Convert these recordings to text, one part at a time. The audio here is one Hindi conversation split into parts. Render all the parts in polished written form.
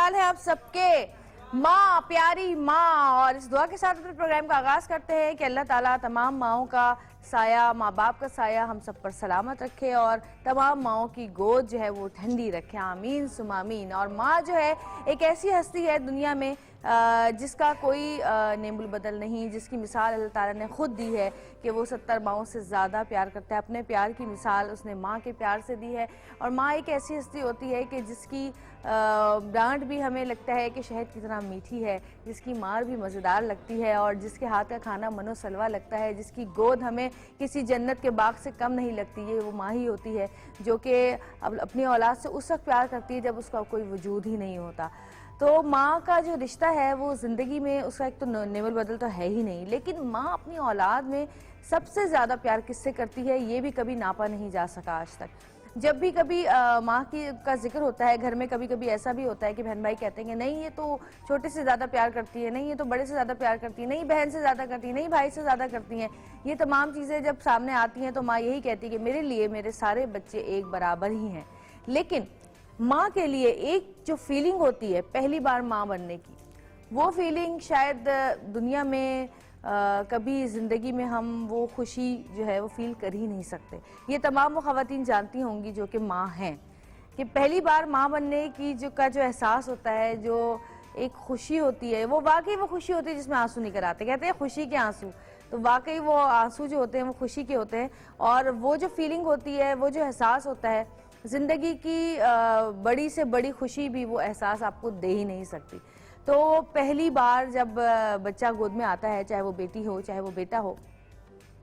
ख्याल है आप सबके? माँ, प्यारी माँ। और इस दुआ के साथ अपने प्रोग्राम का आगाज करते हैं कि अल्लाह ताला तमाम माओं का साया, माँ बाप का साया हम सब पर सलामत रखे और तमाम माओं की गोद जो है वो ठंडी रखे। आमीन सुम आमीन। और माँ जो है एक ऐसी हस्ती है दुनिया में जिसका कोई नेमुल बदल नहीं, जिसकी मिसाल अल्लाह ताला ने खुद दी है कि वो 70 माओं से ज़्यादा प्यार करता है। अपने प्यार की मिसाल उसने माँ के प्यार से दी है। और माँ एक ऐसी हस्ती होती है कि जिसकी डांट भी हमें लगता है कि शहद की तरह मीठी है, जिसकी मार भी मज़ेदार लगती है और जिसके हाथ का खाना मनो सलवा लगता है, जिसकी गोद हमें किसी जन्नत के बाग से कम नहीं लगती। ये वो माँ ही होती है जो कि अपनी औलाद से उस वक्त प्यार करती है जब उसका कोई वजूद ही नहीं होता। तो माँ का जो रिश्ता है वो ज़िंदगी में उसका एक तो नेवल बदल तो है ही नहीं, लेकिन माँ अपनी औलाद में सबसे ज़्यादा प्यार किससे करती है ये भी कभी नापा नहीं जा सका आज तक। जब भी कभी माँ की का जिक्र होता है घर में, कभी कभी ऐसा भी होता है कि बहन भाई कहते हैं कि नहीं ये तो छोटे से ज़्यादा प्यार करती है, नहीं ये तो बड़े से ज़्यादा प्यार करती है, नहीं बहन से ज़्यादा करती है, नहीं भाई से ज़्यादा करती हैं। ये तमाम चीज़ें जब सामने आती हैं तो माँ यही कहती है कि मेरे लिए मेरे सारे बच्चे एक बराबर ही हैं। लेकिन माँ के लिए एक जो फीलिंग होती है पहली बार माँ बनने की, वो फीलिंग शायद दुनिया में कभी ज़िंदगी में हम वो खुशी जो है वो फील कर ही नहीं सकते। ये तमाम वो ख़वातीन जानती होंगी जो कि माँ हैं कि पहली बार माँ बनने की जो एहसास होता है, जो एक खुशी होती है, वो वाकई वो खुशी होती है जिसमें आंसू निकल आते। कहते हैं खुशी के आंसू, तो वाकई वो आंसू जो होते हैं वो खुशी के होते हैं। और वो जो फीलिंग होती है, वो जो एहसास होता है, ज़िंदगी की बड़ी से बड़ी खुशी भी वो एहसास आपको दे ही नहीं सकती। तो पहली बार जब बच्चा गोद में आता है, चाहे वो बेटी हो चाहे वो बेटा हो,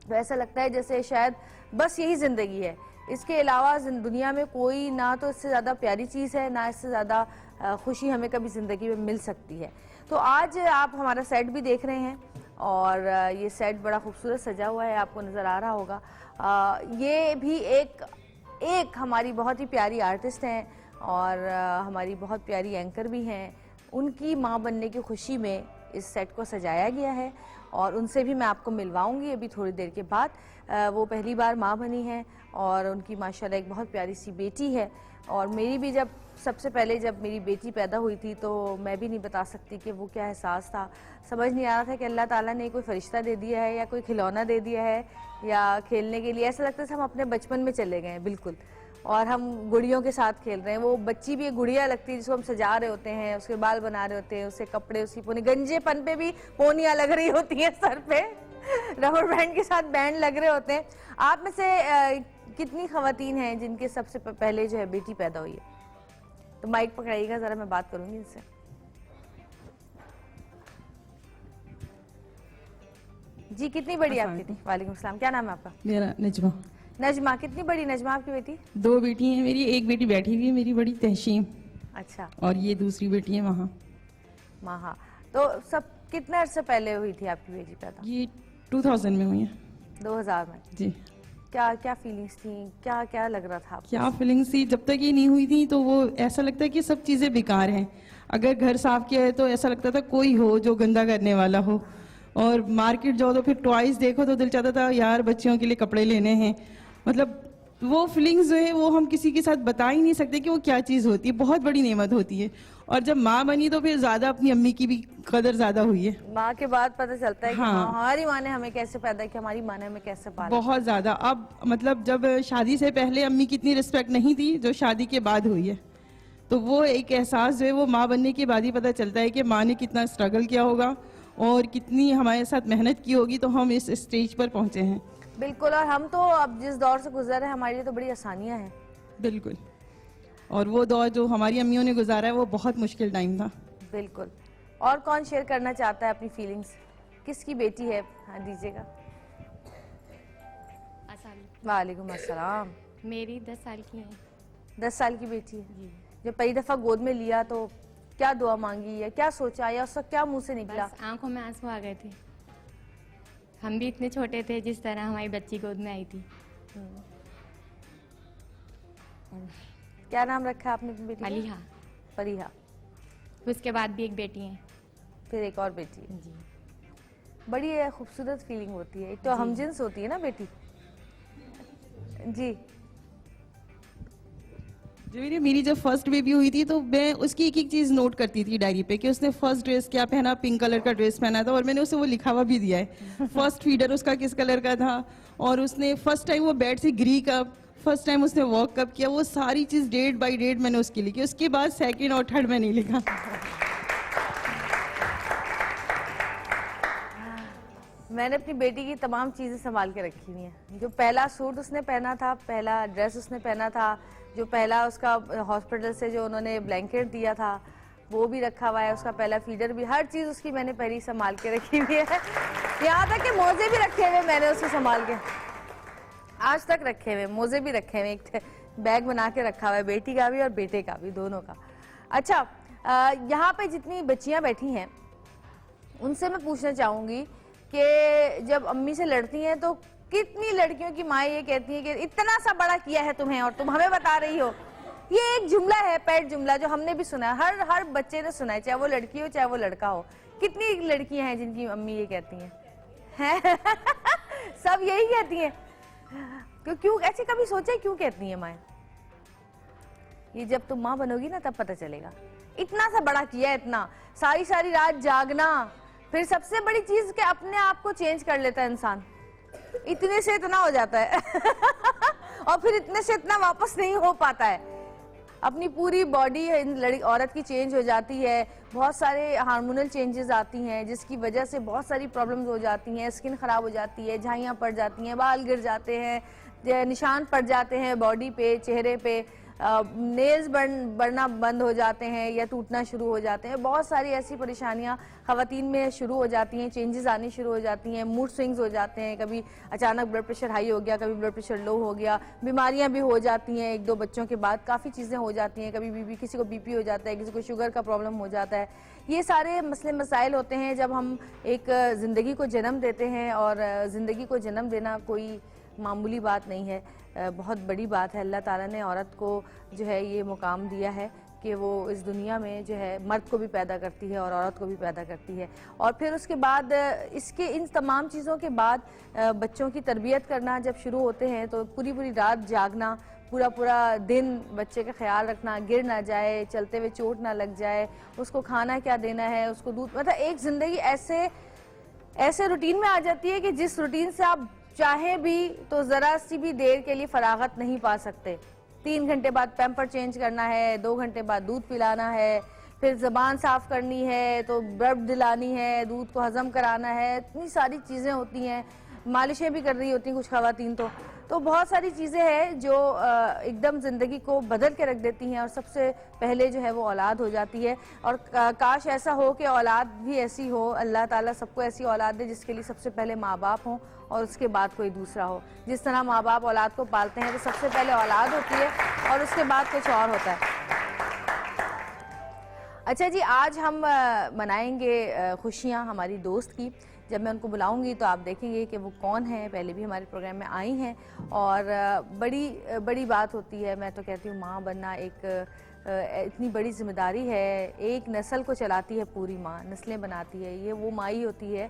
तो ऐसा लगता है जैसे शायद बस यही ज़िंदगी है, इसके अलावा दुनिया में कोई ना तो इससे ज़्यादा प्यारी चीज़ है, ना इससे ज़्यादा खुशी हमें कभी ज़िंदगी में मिल सकती है। तो आज आप हमारा सेट भी देख रहे हैं और ये सेट बड़ा खूबसूरत सजा हुआ है, आपको नज़र आ रहा होगा। ये भी एक हमारी बहुत ही प्यारी आर्टिस्ट हैं और हमारी बहुत प्यारी एंकर भी हैं। उनकी माँ बनने की खुशी में इस सेट को सजाया गया है और उनसे भी मैं आपको मिलवाऊंगी अभी थोड़ी देर के बाद। वो पहली बार माँ बनी हैं और उनकी माशाल्लाह एक बहुत प्यारी सी बेटी है। और मेरी भी जब सबसे पहले जब मेरी बेटी पैदा हुई थी तो मैं भी नहीं बता सकती कि वो क्या एहसास था। समझ नहीं आ रहा था कि अल्लाह ताला ने कोई फरिश्ता दे दिया है या कोई खिलौना दे दिया है या खेलने के लिए। ऐसा लगता था हम अपने बचपन में चले गए हैं बिल्कुल, और हम गुड़ियों के साथ खेल रहे हैं। वो बच्ची भी एक गुड़िया लगती है जिसको हम सजा रहे होते हैं, उसके बाल बना रहे होते हैं, उसके कपड़े, उसकी पोनी, गंजेपन पे भी पोनियाँ लग रही होती हैं सर पे, रबर बैंड के साथ बैंड लग रहे होते हैं। आप में से कितनी खवातीन हैं जिनके सबसे पहले जो है बेटी पैदा हुई है? तो माइक पकड़ाइएगा जरा, मैं बात करूंगी इनसे। जी कितनी बड़ी आपकी थी? वालेकुम सलाम। क्या नाम है आपका? मेरा नजमा। नजमा, कितनी बड़ी नजमा आपकी बेटी? 2 बेटी हैं मेरी, एक बेटी बैठी हुई है मेरी बड़ी तहशीम। अच्छा। और ये दूसरी बेटी है वहाँ। वहाँ तो सब कितने अर्से पहले हुई थी आपकी बेटी पैदा? ये 2000 में हुई है। 2000 में? जी। क्या क्या फीलिंग्स थी, क्या क्या लग रहा था आपको? क्या फीलिंग्स थी? जब तक ये नहीं हुई थी तो वो ऐसा लगता है कि सब चीज़ें बेकार हैं। अगर घर साफ किया है तो ऐसा लगता था कोई हो जो गंदा करने वाला हो, और मार्केट जाओ तो फिर टॉयज देखो तो दिल चाहता था यार बच्चियों के लिए कपड़े लेने हैं। मतलब वो फीलिंग्स जो है वो हम किसी के साथ बता ही नहीं सकते कि वो क्या चीज़ होती है। बहुत बड़ी नेमत होती है। और जब माँ बनी तो फिर ज़्यादा अपनी अम्मी की भी कदर ज़्यादा हुई है। माँ के बाद पता चलता है कि हाँ, हमारी माँ ने हमें कैसे पैदा किया, हमारी माँ ने हमें कैसे पाला। बहुत ज़्यादा। अब मतलब जब शादी से पहले अम्मी की इतनी रिस्पेक्ट नहीं थी जो शादी के बाद हुई है, तो वो एक एहसास जो है वो माँ बनने के बाद ही पता चलता है कि माँ ने कितना स्ट्रगल किया होगा और कितनी हमारे साथ मेहनत की होगी तो हम इस स्टेज पर पहुँचे हैं। बिल्कुल। और हम तो अब जिस दौर से गुजर रहे हैं हमारे लिए तो बड़ी आसानियाँ हैं। बिल्कुल। और वो दौर जो हमारी अम्मियों ने गुजारा है वो बहुत मुश्किल टाइम था। बिल्कुल। और कौन शेयर करना चाहता है अपनी फीलिंग्स? किसकी बेटी है? हाँ दीजिएगा। वालेकुम अस्सलाम। मेरी 10 साल की है। 10 साल की बेटी है जी। जब पहली दफा गोद में लिया तो क्या दुआ मांगी या क्या सोचा या उसका क्या मुंह से निकला? बस आंखों में आंसू आ गए थे। हम भी इतने छोटे थे जिस तरह हमारी बच्ची गोद में आई थी। क्या नाम रखा आपने अपनी बेटी का? मलिहा। फरीहा। उसके बाद भी एक बेटी है। फिर एक और बेटी है। जी। बड़ी खूबसूरत फीलिंग होती है। एक तो हमजिन्स होती है ना बेटी। जी मेरी जब फर्स्ट बेबी हुई थी तो मैं उसकी एक एक चीज़ नोट करती थी डायरी पे कि उसने फर्स्ट ड्रेस क्या पहना, पिंक कलर का ड्रेस पहना था और मैंने उसे वो लिखा हुआ भी दिया है। फर्स्ट फीडर उसका किस कलर का था और उसने फर्स्ट टाइम वो बेड से गिरी कब, फर्स्ट टाइम उसने वॉक कब किया, वो सारी चीज़ डेट बाई डेट मैंने उसकी लिखी। उसके बाद सेकेंड और थर्ड में नहीं लिखा। मैंने अपनी बेटी की तमाम चीज़ें संभाल के रखी हुई हैं। जो पहला सूट उसने पहना था, पहला ड्रेस उसने पहना था, जो पहला उसका हॉस्पिटल से जो उन्होंने ब्लैंकेट दिया था वो भी रखा हुआ है, उसका पहला फीडर भी, हर चीज़ उसकी मैंने पहले संभाल के रखी हुई है। यहाँ तक कि मोजे भी रखे हुए मैंने उसके संभाल के, आज तक रखे हुए मोजे भी रखे हुए, एक बैग बना के रखा हुआ है, बेटी का भी और बेटे का भी, दोनों का। अच्छा, यहाँ पे जितनी बच्चियाँ बैठी हैं उनसे मैं पूछना चाहूँगी कि जब अम्मी से लड़ती हैं तो कितनी लड़कियों की माँ ये कहती है कि इतना सा बड़ा किया है तुम्हें और तुम हमें बता रही हो। ये एक जुमला है, पेट जुमला, जो हमने भी सुना है, हर बच्चे ने सुना है, चाहे वो लड़की हो चाहे वो लड़का हो। कितनी लड़कियां हैं जिनकी अम्मी ये कहती हैं? सब यही कहती हैं। क्यों ऐसे कभी सोचा क्यों कहती हैं माएँ? ये जब तुम माँ बनोगी ना तब पता चलेगा। इतना सा बड़ा किया है, इतना सारी सारी रात जागना, फिर सबसे बड़ी चीज के अपने आप को चेंज कर लेता है इंसान, इतने से इतना हो जाता है और फिर इतने से इतना वापस नहीं हो पाता है। अपनी पूरी बॉडी औरत की चेंज हो जाती है, बहुत सारे हार्मोनल चेंजेस आती हैं जिसकी वजह से बहुत सारी प्रॉब्लम्स हो जाती हैं, स्किन खराब हो जाती है, झाइयाँ पड़ जाती हैं, बाल गिर जाते हैं, निशान पड़ जाते हैं बॉडी पे, चेहरे पे, नेल्स बढ़ना बंद हो जाते हैं या टूटना शुरू हो जाते हैं। बहुत सारी ऐसी परेशानियां ख़वातीन में शुरू हो जाती हैं, चेंजेस आनी शुरू हो जाती हैं, मूड स्विंग्स हो जाते हैं, कभी अचानक ब्लड प्रेशर हाई हो गया, कभी ब्लड प्रेशर लो हो गया, बीमारियां भी हो जाती हैं, 1-2 बच्चों के बाद काफ़ी चीज़ें हो जाती हैं, कभी किसी को बीपी हो जाता है, किसी को शुगर का प्रॉब्लम हो जाता है। ये सारे मसले मसाइल होते हैं जब हम एक ज़िंदगी को जन्म देते हैं, और ज़िंदगी को जन्म देना कोई मामूली बात नहीं है, बहुत बड़ी बात है। अल्लाह ताला ने औरत को जो है ये मुकाम दिया है कि वो इस दुनिया में जो है मर्द को भी पैदा करती है और औरत को भी पैदा करती है, और फिर उसके बाद इसके इन तमाम चीज़ों के बाद बच्चों की तरबियत करना जब शुरू होते हैं तो पूरी पूरी रात जागना, पूरा दिन बच्चे का ख्याल रखना, गिर ना जाए, चलते हुए चोट ना लग जाए, उसको खाना क्या देना है, उसको दूध, मतलब एक ज़िंदगी ऐसे रूटीन में आ जाती है कि जिस रूटीन से आप चाहे भी तो ज़रा सी भी देर के लिए फरागत नहीं पा सकते। 3 घंटे बाद पैम्पर चेंज करना है, 2 घंटे बाद दूध पिलाना है, फिर ज़बान साफ़ करनी है तो ब्रब दिलानी है, दूध को हज़म कराना है, इतनी सारी चीज़ें होती हैं, मालिशें भी कर रही होती हैं कुछ ख़वातीन तो बहुत सारी चीज़ें हैं जो एकदम ज़िंदगी को बदल के रख देती हैं, और सबसे पहले जो है वो औलाद हो जाती है। और काश ऐसा हो कि औलाद भी ऐसी हो, अल्लाह ताला सबको ऐसी औलाद दे जिसके लिए सबसे पहले माँ बाप हों और उसके बाद कोई दूसरा हो। जिस तरह माँ बाप औलाद को पालते हैं तो सबसे पहले औलाद होती है और उसके बाद कुछ और होता है। अच्छा जी, आज हम मनाएंगे खुशियाँ हमारी दोस्त की। जब मैं उनको बुलाऊंगी तो आप देखेंगे कि वो कौन है, पहले भी हमारे प्रोग्राम में आई हैं, और बड़ी बात होती है। मैं तो कहती हूँ माँ बनना एक इतनी बड़ी जिम्मेदारी है, एक नस्ल को चलाती है, पूरी माँ नस्लें बनाती है। ये वो माँ ही होती है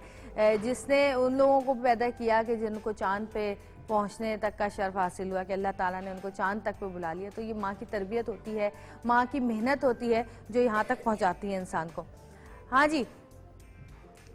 जिसने उन लोगों को पैदा किया कि जिनको चांद पे पहुंचने तक का शर्फ हासिल हुआ, कि अल्लाह ताला ने उनको चांद तक पे बुला लिया। तो ये माँ की तरबियत होती है, माँ की मेहनत होती है जो यहाँ तक पहुँचाती है इंसान को। हाँ जी,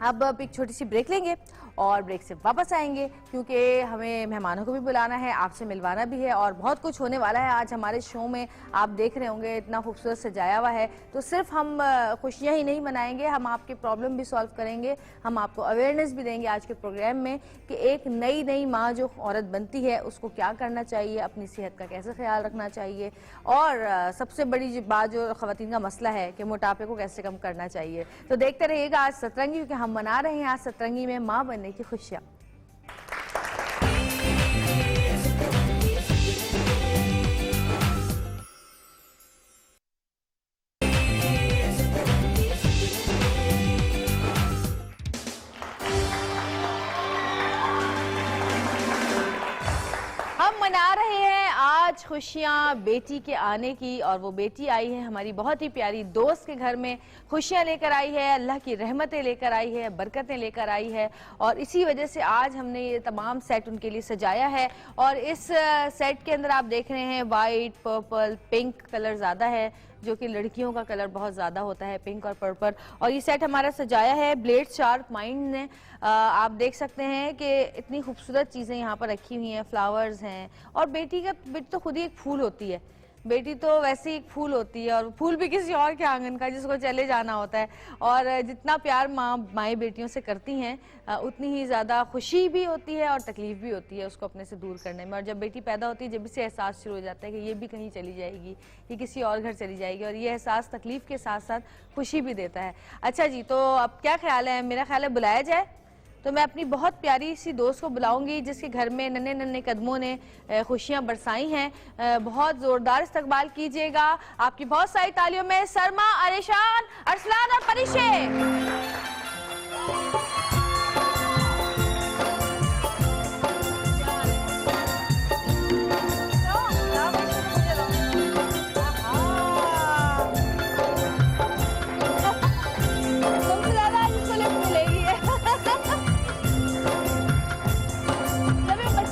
अब एक छोटी सी ब्रेक लेंगे और ब्रेक से वापस आएंगे, क्योंकि हमें मेहमानों को भी बुलाना है, आपसे मिलवाना भी है, और बहुत कुछ होने वाला है आज हमारे शो में। आप देख रहे होंगे इतना खूबसूरत सजाया हुआ है। तो सिर्फ हम खुशियां ही नहीं मनाएंगे, हम आपके प्रॉब्लम भी सॉल्व करेंगे, हम आपको अवेयरनेस भी देंगे आज के प्रोग्राम में कि एक नई माँ जो औरत बनती है उसको क्या करना चाहिए, अपनी सेहत का कैसे ख्याल रखना चाहिए, और सबसे बड़ी बात जो ख़वातीन का मसला है कि मोटापे को कैसे कम करना चाहिए। तो देखते रहिएगा आज सतरंगी, क्योंकि हम मना रहे हैं आज सतरंगी में माँ बनने की खुशियाँ। हम मना रहे हैं आज खुशियाँ बेटी के आने की, और वो बेटी आई है हमारी बहुत ही प्यारी दोस्त के घर में, खुशियाँ लेकर आई है, अल्लाह की रहमतें लेकर आई है, बरकतें लेकर आई है। और इसी वजह से आज हमने ये तमाम सेट उनके लिए सजाया है। और इस सेट के अंदर आप देख रहे हैं वाइट, पर्पल, पिंक कलर ज़्यादा है, जो कि लड़कियों का कलर बहुत ज़्यादा होता है, पिंक और पर्पल। और ये सेट हमारा सजाया है ब्लेड शार्प माइंड ने। आप देख सकते हैं कि इतनी खूबसूरत चीज़ें यहाँ पर रखी हुई हैं, फ्लावर्स हैं। और बेटी तो खुद ही एक फूल होती है, बेटी तो वैसे ही एक फूल होती है, और फूल भी किसी और के आंगन का जिसको चले जाना होता है। और जितना प्यार माएँ बेटियों से करती हैं, उतनी ही ज़्यादा खुशी भी होती है और तकलीफ भी होती है उसको अपने से दूर करने में। और जब बेटी पैदा होती है, जब इसे एहसास शुरू हो जाता है कि ये भी कहीं चली जाएगी, ये किसी और घर चली जाएगी, और ये एहसास तकलीफ के साथ साथ खुशी भी देता है। अच्छा जी, तो अब क्या ख्याल है? मेरा ख्याल है बुलाया जाए। तो मैं अपनी बहुत प्यारी सी दोस्त को बुलाऊंगी जिसके घर में नन्हे नन्हे कदमों ने खुशियां बरसाई हैं। बहुत जोरदार इस्तकबाल कीजिएगा आपकी बहुत सारी तालियों में सरमा, अरेशान, अरसलान और परिशे।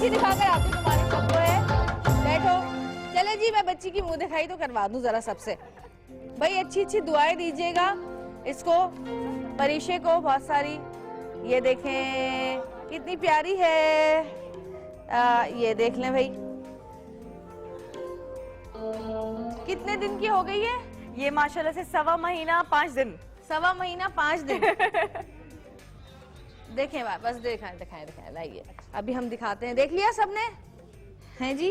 दिखाकर आती तुम्हारे सबको है। बैठो। चले जी, मैं बच्ची की मुंह दिखाई तो करवा दूं जरा सबसे। भाई अच्छी अच्छी दुआएं दीजिएगा इसको, परिशे को बहुत सारी। ये देखें कितनी प्यारी है, ये देख लें भाई। कितने दिन की हो गई है ये? माशाल्लाह से 1.25 महीना 5 दिन। 1.25 महीना 5 दिन। देखें बस दिखाएं लाइए, अभी हम दिखाते हैं। देख लिया सबने? हैं जी।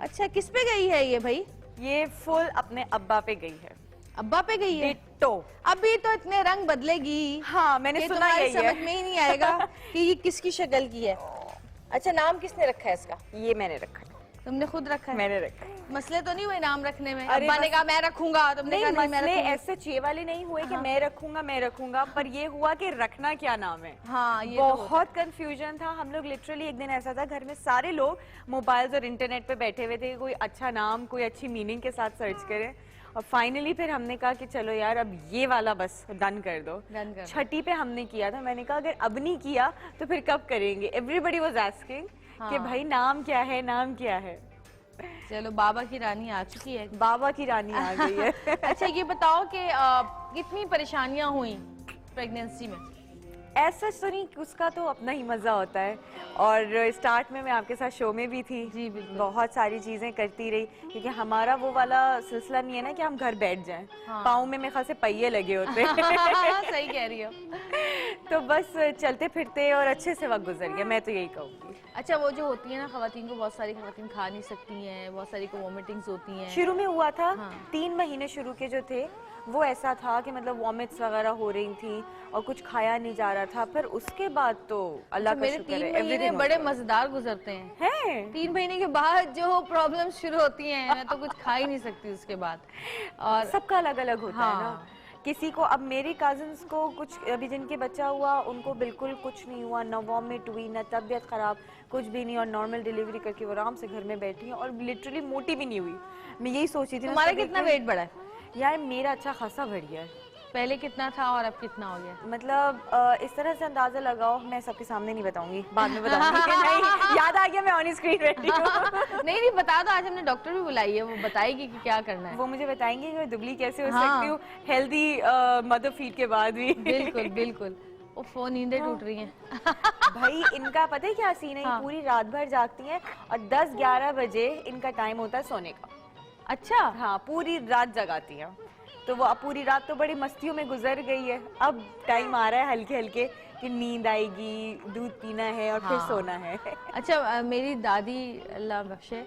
अच्छा, किस पे गई है ये भाई? ये फुल अपने अब्बा पे गई है। अब्बा पे गई है? तो अभी तो इतने रंग बदलेगी। हाँ, मैंने सुना यही है। समझ में ही नहीं आएगा कि ये किसकी शक्ल की है। अच्छा, नाम किसने रखा है इसका? ये मैंने रखा है। तुमने खुद रखा है? मैंने रखा है। मसले तो नहीं हुए नाम रखने में? अरे अब्बा ने कहा मैं रखूंगा, तुमने कहा नहीं मैं रखूंगा। ऐसे चे वाले नहीं हुए कि मैं रखूंगा, पर ये हुआ कि रखना क्या नाम है। हाँ, ये बहुत कंफ्यूजन था। हम लोग लिटरली एक दिन ऐसा था, घर में सारे लोग मोबाइल्स और इंटरनेट पे बैठे हुए थे, कोई अच्छा नाम, कोई अच्छी मीनिंग के साथ सर्च करें। और फाइनली फिर हमने कहा कि चलो यार अब ये वाला बस डन कर दो। छठी पे हमने किया था। मैंने कहा अगर अब नहीं किया तो फिर कब करेंगे? एवरीबडी वाज आस्किंग कि भाई नाम क्या है, नाम क्या है। चलो, बाबा की रानी आ चुकी है। बाबा की रानी आ गई है। अच्छा, ये बताओ कि कितनी परेशानियां हुई प्रेगनेंसी में? ऐसा तो नहीं, उसका तो अपना ही मजा होता है। और स्टार्ट में मैं आपके साथ शो में भी थी। जी बिल्कुल। बहुत सारी चीजें करती रही, क्योंकि हमारा वो वाला सिलसिला नहीं है ना कि हम घर बैठ जाएं। हाँ। पाँव में मेरे ख्याल से पहिए लगे होते हैं। सही कह रही हो। तो बस चलते फिरते और अच्छे से वक्त गुजर गया, मैं तो यही कहूँगी। अच्छा, वो जो होती है ना खवातीन को, बहुत सारी खवातीन खा नहीं सकती हैं, बहुत सारी को वॉमिटिंग्स होती हैं। शुरू में हुआ था। हाँ। 3 महीने शुरू के जो थे वो ऐसा था कि मतलब वॉमिट्स वगैरह हो रही थी और कुछ खाया नहीं जा रहा था। फिर उसके बाद तो अल्लाह का शुक्र है, मेरे 3 महीने बड़े मजेदार गुजरते हैं। 3 महीने के बाद जो प्रॉब्लम शुरू होती हैं, मैं तो कुछ खा ही नहीं सकती उसके बाद। और सबका अलग अलग होता है ना। किसी को, अब मेरी कजिन्स को कुछ, अभी जिनके बच्चा हुआ उनको बिल्कुल कुछ नहीं हुआ, ना वॉमिट हुई, ना तबीयत खराब, कुछ भी नहीं, और नॉर्मल डिलीवरी करके वो आराम से घर में बैठी हैं और लिटरली मोटी भी नहीं हुई। मैं यही सोची थी। तुम्हारा कितना वेट बढ़ा है? यार मेरा अच्छा खासा बढ़ गया है। पहले कितना था और अब कितना हो गया? मतलब इस तरह से अंदाजा लगाओ, मैं सबके सामने नहीं बताऊंगी, बाद में बताऊंगी। नहीं, याद आ गया, मैं ऑन स्क्रीन बैठी हूँ। नहीं बता दो, आज हमने डॉक्टर भी बुलाई है, वो बताएगी कि क्या करना है। वो मुझे बताएंगे कि मैं दुबली कैसे हो सकती हूँ हेल्दी मदर फीड के बाद भी। बिल्कुल बिल्कुल। वो फोन नींदें टूट रही हैं। भाई इनका पता है क्या सीन है? पूरी रात भर जागती हैं और 10-11 बजे इनका टाइम होता है सोने का। अच्छा। हाँ, पूरी रात जगाती हैं। तो वो अब पूरी रात तो बड़ी मस्तियों में गुजर गई है। अब टाइम आ रहा है हल्के हल्के कि नींद आएगी, दूध पीना है और फिर सोना है। अच्छा, मेरी दादी अल्लाह बख्शे,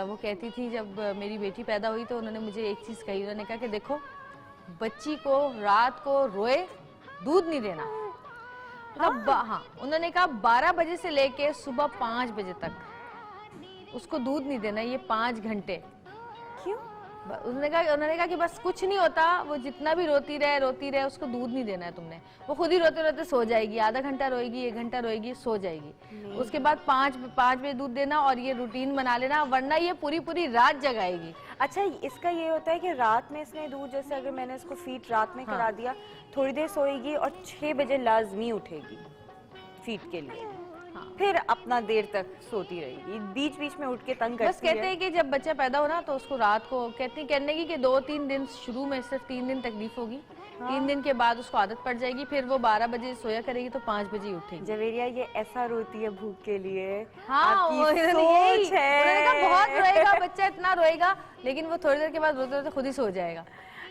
वो कहती थी जब मेरी बेटी पैदा हुई तो उन्होंने मुझे एक चीज़ कही। उन्होंने कहा कि देखो, बच्ची को रात को रोए दूध नहीं देना। हाँ, उन्होंने कहा 12 बजे से लेके सुबह 5 बजे तक उसको दूध नहीं देना, ये 5 घंटे। क्यों? उन्होंने कहा कि बस कुछ नहीं होता, वो जितना भी रोती रहे उसको दूध नहीं देना है तुमने, वो खुद ही रोते रोते सो जाएगी, आधा घंटा रोएगी, 1 घंटा रोएगी, सो जाएगी। उसके बाद 5 बजे दूध देना और ये रूटीन बना लेना, वरना ये पूरी रात जगाएगी। अच्छा, इसका ये होता है कि रात में इसने दूध, जैसे अगर मैंने इसको फीड रात में करा दिया, थोड़ी देर सोएगी और 6 बजे लाजमी उठेगी फीड के लिए, फिर अपना देर तक सोती रहेगी, बीच बीच में उठ के तंग करती है। बस कहते हैं कि जब बच्चा पैदा हो ना तो उसको रात को कहने की कि 2-3 दिन शुरू में सिर्फ 3 दिन तकलीफ होगी, 3 दिन के बाद उसको आदत पड़ जाएगी, फिर वो 12 बजे सोया करेगी तो 5 बजे उठेगी। जवेरिया, ये ऐसा रोती है भूख के लिए। हाँ, उन्होंने कहा बहुत रोएगा बच्चा, इतना रोएगा, लेकिन वो थोड़ी देर के बाद रोते रोते खुद ही सो जाएगा।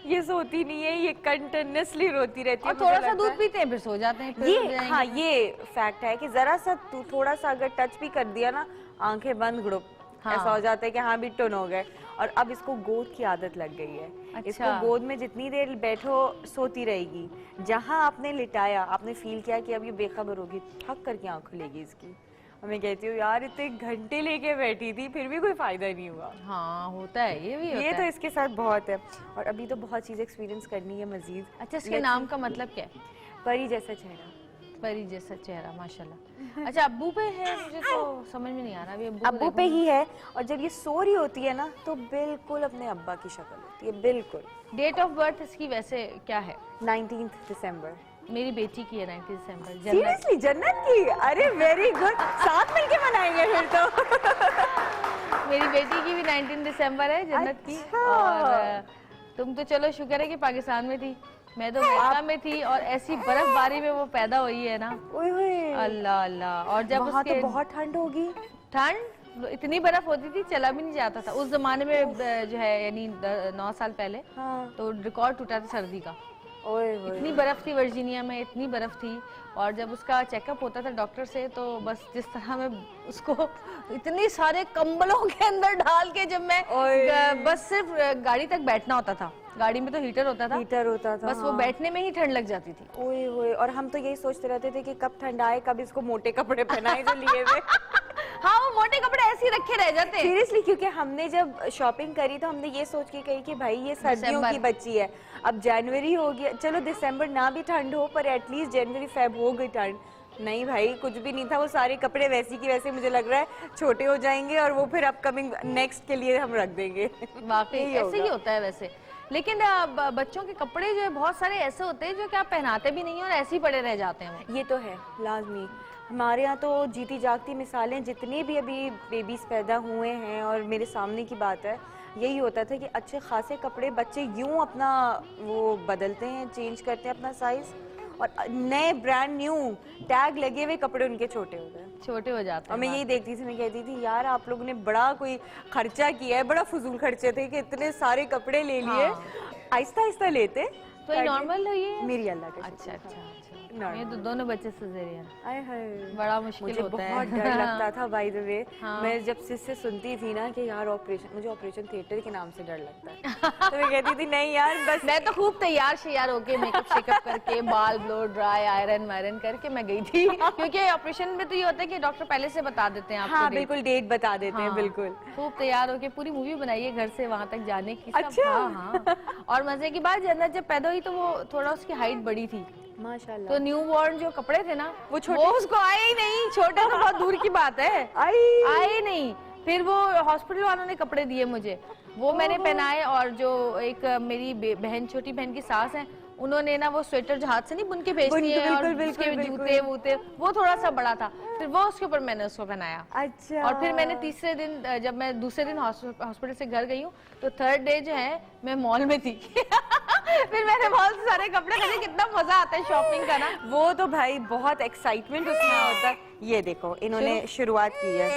ये सोती नहीं है, ये कंटिन्यूअसली रोती रहती है। और थोड़ा सा दूध पीते हैं फिर सो जाते हैं, फिर ये हाँ, ये फैक्ट है कि जरा सा थोड़ा सा अगर टच भी कर दिया ना, आंखें बंद गुड़ुप, ऐसा हो जाता है कि हाँ भी टुन हो गए। और अब इसको गोद की आदत लग गई है। अच्छा। इसको गोद में जितनी देर बैठो सोती रहेगी, जहाँ आपने लिटाया, आपने फील किया कि अब ये बेखबर होगी, थक करके आंख खुलेगी इसकी। मैं कहती हूँ यार, इतने घंटे लेके बैठी थी फिर भी कोई फायदा नहीं हुआ। हाँ, होता है, ये भी होता ये तो है। इसके साथ बहुत है, और अभी तो बहुत चीज एक्सपीरियंस करनी है मजीद। अच्छा, इसके नाम का मतलब क्या है? परी जैसा चेहरा। परी जैसा चेहरा, माशाल्लाह। अच्छा, अब्बू पे है, मुझे तो समझ में नहीं आ रहा अभी। अब्बू पे ही है, और जब ये सो रही होती है ना तो बिल्कुल अपने अब्बा की शक्ल होती है, बिल्कुल। डेट ऑफ बर्थ इसकी वैसे क्या है? 19 दिसंबर। मेरी बेटी की है 19 दिसंबर। सीरियसली? जन्नत की? अरे वेरी गुड, साथ मिलके मनाएंगे फिर तो। मेरी बेटी की भी 19 दिसंबर है, जन्नत की। अच्छा। और तुम तो चलो शुक्र है कि पाकिस्तान में थी, मैं तो मक्का में थी, और ऐसी बर्फबारी में वो पैदा हुई है ना। ओए होए, अल्लाह अल्लाह। और जब वहाँ उसके तो बहुत ठंड होगी। ठंड, इतनी बर्फ होती थी, चला भी नहीं जाता था उस जमाने में, जो है यानी 9 साल पहले। हाँ। तो रिकॉर्ड टूटा था सर्दी का। ओए होए। इतनी बर्फ थी वर्जीनिया में, इतनी बर्फ थी। और जब उसका चेकअप होता था डॉक्टर से, तो बस जिस तरह मैं उसको इतनी सारे कंबलों के अंदर डाल के, जब मैं बस सिर्फ गाड़ी तक बैठना होता था, गाड़ी में तो हीटर होता था, बस वो बैठने में ही ठंड लग जाती थी। ओए होए। और हम तो यही सोचते रहते थे कि कब ठंड आए, कब इसको मोटे कपड़े पहनाए जो लिए हुए। हाँ, वो मोटे कपड़े ऐसे ही रखे रह जाते हैं। सीरियसली, क्योंकि हमने जब शॉपिंग करी तो हमने ये सोच के कही कि भाई ये सर्दियों की बच्ची है, अब जनवरी हो गया, चलो दिसंबर ना भी ठंड हो पर एटलीस्ट जनवरी फेब हो गई ठंड। नहीं भाई, कुछ भी नहीं था, वो सारे कपड़े वैसे की वैसे मुझे लग रहा है छोटे हो जाएंगे, और वो फिर अपकमिंग नेक्स्ट के लिए हम रख देंगे। वाकई ऐसे ही होता है वैसे। लेकिन बच्चों के कपड़े जो है बहुत सारे ऐसे होते हैं जो कि आप पहनाते भी नहीं है और ऐसे ही पड़े रह जाते हैं। ये तो है लाजमी। हमारे यहाँ तो जीती जागती मिसालें, जितने भी अभी बेबीज पैदा हुए हैं, और मेरे सामने की बात है, यही होता था कि अच्छे खासे कपड़े बच्चे यूं अपना वो बदलते हैं, चेंज करते हैं अपना साइज, और नए ब्रांड न्यू टैग लगे हुए कपड़े उनके छोटे हो गए, छोटे हो जाते हैं। और मैं यही देखती थी, मैं कहती थी यार आप लोगों ने बड़ा कोई खर्चा किया है, बड़ा फजूल खर्चे थे कि इतने सारे कपड़े ले लिए। आहिस्ता आहिस्ता लेते तो ये नॉर्मल है ये? मेरी अल्लाह का अच्छा अच्छा। ये तो दोनों बच्चे सिजेरियन। आए हाय, बड़ा मुश्किल मुझे होता है। बहुत डर लगता था बाय द वे। हाँ। मैं जब से सुनती थी ना कि यार ऑपरेशन, मुझे ऑपरेशन थिएटर के नाम से डर लगता है। तो मैं कहती थी नहीं यार बस। मैं तो खूब तैयार श्यार होके मेकअप शेकअप करके वाल ब्लो ड्राई आयरन वायरन करके मैं गई थी, क्योंकि ऑपरेशन में तो ये होता है कि डॉक्टर पहले से बता देते हैं आपको। हाँ बिल्कुल, डेट बता देते हैं। बिल्कुल खूब तैयार होके पूरी मूवी बनाई है घर से वहां तक जाने की। अच्छा। हाँ। और मजे की बात, जन्नत जब पैदा हुई तो वो थोड़ा उसकी हाइट बड़ी थी, माशाल्लाह। तो न्यू बॉर्न जो कपड़े थे ना वो उसको आए ही नहीं। छोटे तो बहुत दूर की बात है, आए नहीं। फिर वो हॉस्पिटल वालों ने कपड़े दिए मुझे, वो मैंने पहनाए। और जो एक मेरी बहन, छोटी बहन की सास है, उन्होंने ना वो स्वेटर जो हाथ से नहीं बुन के भेजती है, और उसके जूते वूते, वो थोड़ा सा बड़ा था, फिर वो उसके ऊपर मैंने उसको पहनाया। अच्छा। और फिर मैंने तीसरे दिन, जब मैं दूसरे दिन हॉस्पिटल से घर गई हूँ, तो थर्ड डे जो है मैं मॉल में थी। फिर मैंने बहुत सारे कपड़े खरीदे। कितना मजा आता है शॉपिंग करना। वो तो भाई बहुत एक्साइटमेंट उसमें होता है। ये देखो इन्होंने शुरुआत की है,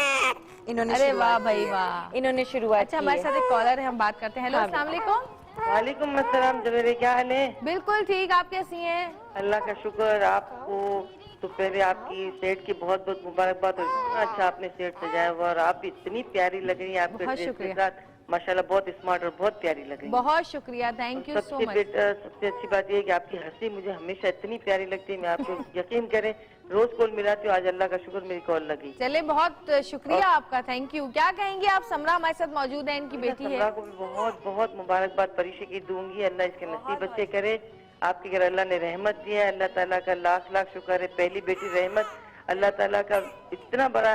इन्होंने। अरे वाह भाई वाह, इन्होंने शुरुआत। अच्छा, हमारे साथ एक कॉलर है, हम बात करते हैं। हेलो, अस्सलाम वालेकुम। वालेकुम अस्सलाम। जवेरी, क्या हाल है? बिल्कुल ठीक, आप कैसी हैं? अल्लाह का शुक्र। आपको तो पहले आपकी सेट की बहुत बहुत मुबारकबाद। और इतना अच्छा आपने सेट सजाया हुआ, और आप इतनी प्यारी लग रही हैं आपके ड्रेस के साथ। माशाल्लाह बहुत स्मार्ट और बहुत प्यारी लग रही है। बहुत शुक्रिया, थैंक यू सो मच। सबसे अच्छी बात यह है कि आपकी हंसी मुझे हमेशा इतनी प्यारी लगती है। मैं आपको यकीन करें रोज कॉल मिलाती हूँ, आज अल्लाह का शुक्र मेरी कॉल लगी। चले, बहुत शुक्रिया आपका, थैंक यू। क्या कहेंगे आप? समरा हमारे साथ मौजूद है, इनकी बेटी है। समरा को भी बहुत बहुत मुबारकबाद परीक्षा की दूंगी। अल्लाह इसके नसीब अच्छे करे। आपके घर अल्लाह ने रहमत दिया है, अल्लाह ताला का लाख लाख शुक्र है। पहली बेटी रहमत, अल्लाह ताला का इतना बड़ा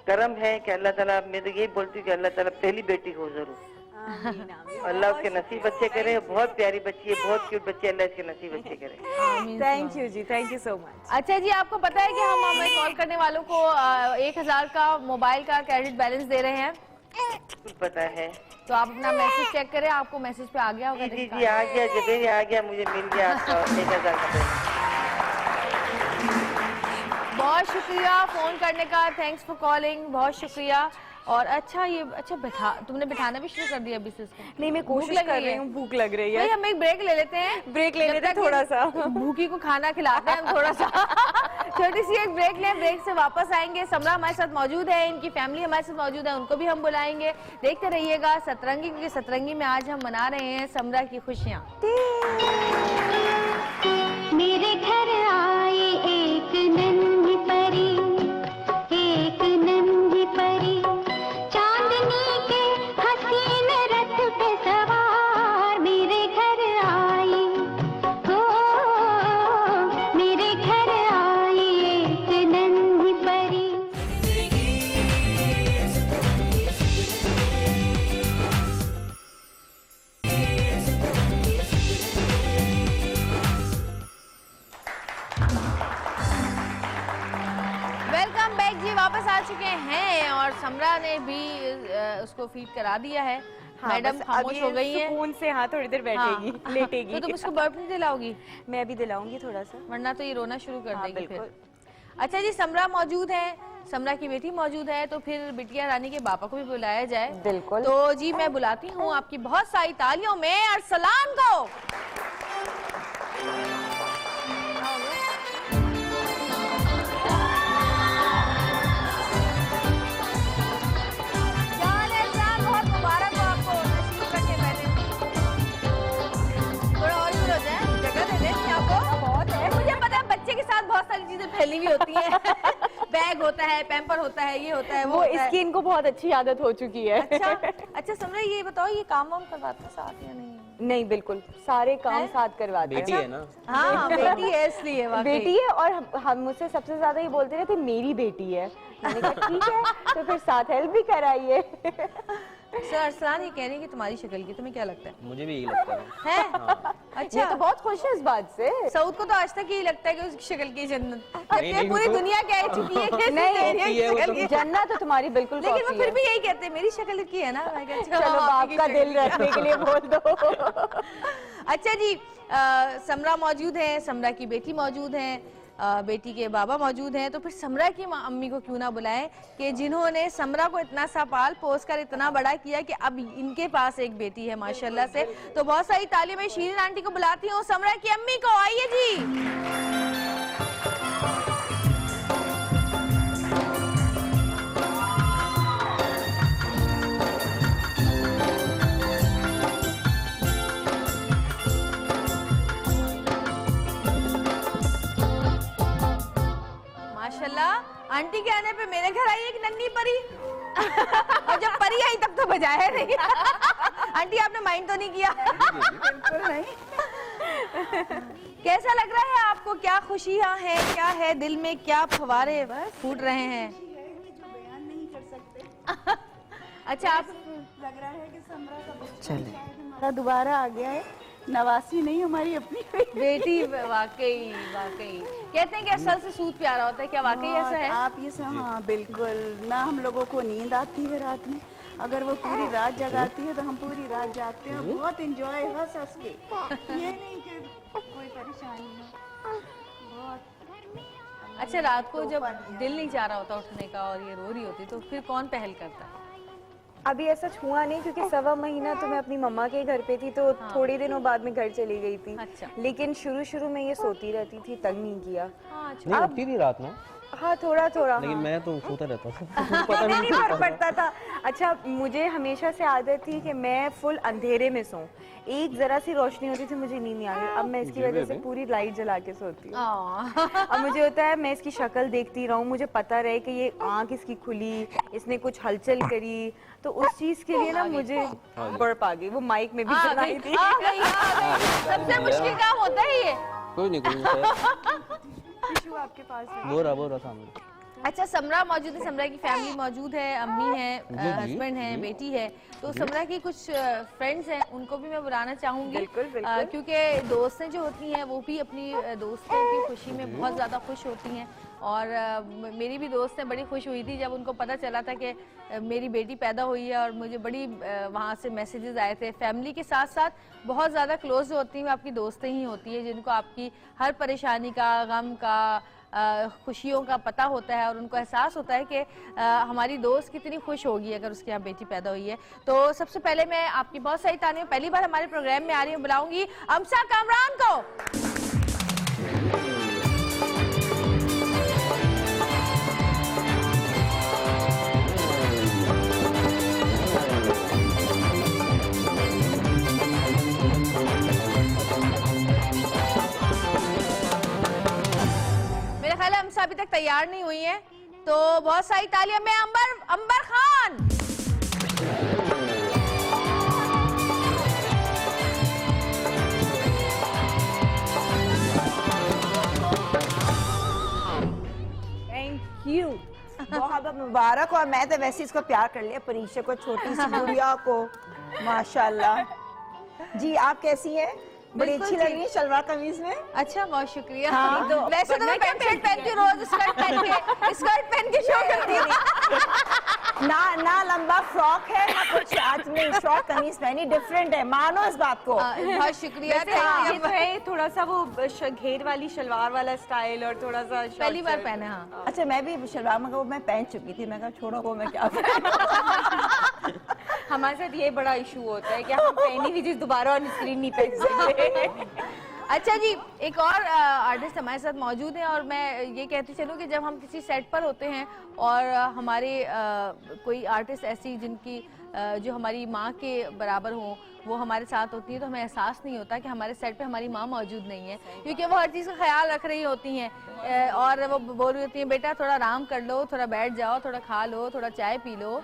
करम है कि अल्लाह ताला, मैं तो यही बोलती हूँ कि अल्लाह ताला पहली बेटी हो जरूर। अल्लाह उसके नसीब अच्छे करे। बहुत प्यारी बच्ची है, बहुत क्यूट बच्ची है, अल्लाह इसके नसीब अच्छे करे। थैंक यू जी, थैंक यू सो मच। अच्छा जी, आपको पता है कि हम हमें कॉल करने वालों को 1000 का मोबाइल का क्रेडिट बैलेंस दे रहे हैं। पता है, तो आप अपना मैसेज चेक करें, आपको मैसेज पे आ गया होगा। जी जी आ गया, जबेरी आ गया, मुझे मिल गया आपका 1000 का। बहुत शुक्रिया फोन करने का, थैंक्स फॉर कॉलिंग, बहुत शुक्रिया। और अच्छा ये तुमने बिठाना भी शुरू कर दिया अभी से इसको? नहीं, मैं कोशिश कर रही हूँ, भूख लग रही है। हम एक ब्रेक ले लेते हैं, ब्रेक ले लेते हैं थोड़ा सा। भूखी को खाना खिलाते हैं हम थोड़ा सा। छोटी सी एक ब्रेक लें, ब्रेक से वापस आएंगे। समरा हमारे साथ मौजूद है, इनकी फैमिली हमारे साथ मौजूद है, उनको भी हम बुलाएंगे। देखते रहिएगा सतरंगी, क्योंकि सतरंगी में आज हम मना रहे हैं समरा की खुशियाँ। मेरे घर आई एक नन्ही परी, एक नन्ही परी, चांदनी के हसीन रथ पे सवार मेरे घर आई। हो मेरे घर आई एक नन्ही परी। वेलकम बैक जी, वापस आ चुके हैं और समरा ने भी उसको फीड करा दिया है। मैडम खामोश हो गई है, सुकून से हाँ थोड़ी देर बैठेगी, हाँ। लेटेगी। तो तुम उसको बर्फ नहीं दिलाओगी? मैं अभी दिलाऊंगी थोड़ा सा, वरना तो ये रोना शुरू कर हाँ, देगी फिर। बिल्कुल। अच्छा जी, समरा मौजूद है, समरा की बेटी मौजूद है, तो फिर बिटिया रानी के पापा को भी बुलाया जाए। बिल्कुल। तो जी मैं बुलाती हूँ आपकी बहुत सारी तालियों में अरसलान को। बहुत मुबारक हो आपको, नसीब रखे पहले। थोड़ा और भी हो जाए, जगह दे दें आपको। बहुत है, मुझे पता है बच्चे के साथ बहुत सारी चीजें फैली हुई होती हैं। बैग होता है, पैम्पर होता है, ये होता है, वो इसकी इनको बहुत अच्छी आदत हो चुकी है। अच्छा समरा, ये बताओ ये काम वाम करवाते हैं साथ या नहीं? नहीं, बिल्कुल सारे काम साथ करवाते हैं। बेटी है ना? हाँ बेटी है, इसलिए वाकई। बेटी है, और हम मुझसे सबसे ज्यादा ये बोलते रहते मेरी बेटी है। मैंने कहा ठीक है, तो फिर साथ हेल्प भी कराइए। सर अरसलान ये कह रही है कि तुम्हारी शक्ल की, तुम्हें क्या लगता है? मुझे भी यही लगता है। हैं? अच्छा, ये तो बहुत खुश है इस बात से। सऊद को तो आज तक यही लगता है कि उसकी शक्ल की जन्नत, नहीं, जबकि पूरी वो तो- दुनिया कह चुकी है कि नहीं, तेरी है, वो शक्ल तो- की। जन्नत तो तुम्हारी बिल्कुल लेकिन वो कॉपी फिर है। भी यही कहते हैं मेरी शक्ल की है ना। मैं कहती हूँ, चलो हाँ, बाप आपकी का शक्ल दिल की है। रखने के लिए बोल दो। अच्छा जी, समरा मौजूद है, समरा की बेटी मौजूद है, बेटी के बाबा मौजूद हैं, तो फिर समरा की अम्मी को क्यों ना बुलाएं कि जिन्होंने समरा को इतना सा पाल पोस कर इतना बड़ा किया कि अब इनके पास एक बेटी है माशाल्लाह से। तो बहुत सारी तालियों में शीरीन आंटी को बुलाती हूँ, समरा की अम्मी को, आइए जी। माशाल्लाह, आंटी के आने पे मेरे घर आई एक नन्ही परी। और जब परी आई तब तो बजाया नहीं। आंटी आपने माइंड तो नहीं किया? बिल्कुल नहीं। कैसा लग रहा है आपको? क्या खुशियाँ हैं, क्या है दिल में, क्या फवारे फूट रहे हैं? अच्छा, आप लग रहा है कि समरा का हमारा दोबारा आ गया है, नवासी नहीं हमारी अपनी बेटी। वाकई वाकई कहते हैं कि असल से सूद प्यारा होता है, क्या वाकई ऐसा है? आप ये सब, हाँ बिल्कुल। ना हम लोगों को नींद आती है रात में, अगर वो पूरी रात जगाती है तो हम पूरी रात जागते हैं, बहुत एंजॉय हंस हंस के। ये नहीं कि कोई परेशानी हो, बहुत। अच्छा, रात को जब दिल नहीं चाह रहा होता उठने का और ये रो रही होती, तो फिर कौन पहल करता है? अभी ऐसा हुआ नहीं, क्योंकि 1.25 महीना तो मैं अपनी मम्मा के घर पे थी, तो थोड़ी दिनों बाद में घर चली गई थी। अच्छा। लेकिन शुरू में ये सोती रहती थी, तंग नहीं किया। हाँ, नहीं उठती थी रात में। हाँ थोड़ा थोड़ा। लेकिन मैं तो सोता रहता था। पता नहीं फर्क पड़ता था। अच्छा मुझे हमेशा से आदत थी कि मैं फुल अंधेरे में सोऊं, एक जरा सी रोशनी होती थी मुझे नींद नहीं आ रही। अब मैं इसकी वजह से पूरी लाइट जला के सोती हूँ। अब मुझे होता है मैं इसकी शक्ल देखती रहूं, मुझे पता रहे कि ये आंख इसकी खुली, इसने कुछ हलचल करी, तो उस चीज के लिए ना मुझे बर्फ आ गई। वो माइक में भी जलाई थी। सबसे मुश्किल काम होता है ये। कोई नहीं टिश्यू आपके पास है? वो रहा सामने। अच्छा समरा मौजूद है, समरा की फैमिली मौजूद है, अम्मी है, हस्बैंड है, बेटी है, तो समरा की कुछ फ्रेंड्स हैं, उनको भी मैं बुलाना चाहूंगी। बिल्कुल, बिल्कुल। क्योंकि दोस्तें जो होती हैं वो भी अपनी दोस्तों की खुशी में बहुत ज़्यादा खुश होती हैं। और मेरी भी दोस्तें बड़ी खुश हुई थी जब उनको पता चला था कि मेरी बेटी पैदा हुई है, और मुझे बड़ी वहाँ से मैसेजेस आए थे। फैमिली के साथ साथ बहुत ज़्यादा क्लोज जो होती हैं वो आपकी दोस्तें ही होती हैं, जिनको आपकी हर परेशानी का, गम का, खुशियों का पता होता है, और उनको एहसास होता है कि हमारी दोस्त कितनी खुश होगी अगर उसके यहाँ बेटी पैदा हुई है। तो सबसे पहले मैं आपकी बहुत सारी तारीफ, पहली बार हमारे प्रोग्राम में आ रही हूँ, बुलाऊंगी अमसा कामरान को। अमसा अभी तक तैयार नहीं हुई है, तो बहुत सारी तालियां में अंबर खान। थैंक यू, बहुत बहुत मुबारक। और मैं तो वैसे इसको प्यार कर लिया, परीक्षा को, छोटी सी गुड़िया को, माशाल्लाह। जी आप कैसी हैं? बड़ी अच्छी लग रही है शलवार कमीज में। अच्छा बहुत शुक्रिया। हाँ, तो वैसे तो मैं पैंट शर्ट पहनती हूँ रोज, स्कर्ट पहन के शो करती हूँ। ना लंबा फ्रॉक है ना कुछ, आज नहीं शॉर्ट कमीज पहनी, डिफरेंट है, मानो इस बात को। बहुत शुक्रिया। ये तो है थोड़ा सा वो घेर वाली शलवार वाला स्टाइल, और थोड़ा सा पहली बार पहने। हाँ अच्छा मैं भी शलवार में वो मैं पहन चुकी थी, मैं कहा छोड़ो वो मैं क्या हमारे साथ ये बड़ा इशू होता है कि हम पहनी हुई चीज दोबारा ऑन स्क्रीन नहीं पहन सकते। अच्छा जी, एक और आर्टिस्ट हमारे साथ मौजूद हैं, और मैं ये कहती चलूँ कि जब हम किसी सेट पर होते हैं और हमारे कोई आर्टिस्ट ऐसी जिनकी जो हमारी माँ के बराबर हो वो हमारे साथ होती है, तो हमें एहसास नहीं होता कि हमारे सेट पे हमारी माँ मौजूद नहीं है, क्योंकि वो हर चीज़ का ख्याल रख रही होती हैं और वो बोल रही होती हैं बेटा थोड़ा आराम कर लो, थोड़ा बैठ जाओ, थोड़ा खा लो, थोड़ा चाय पी लो।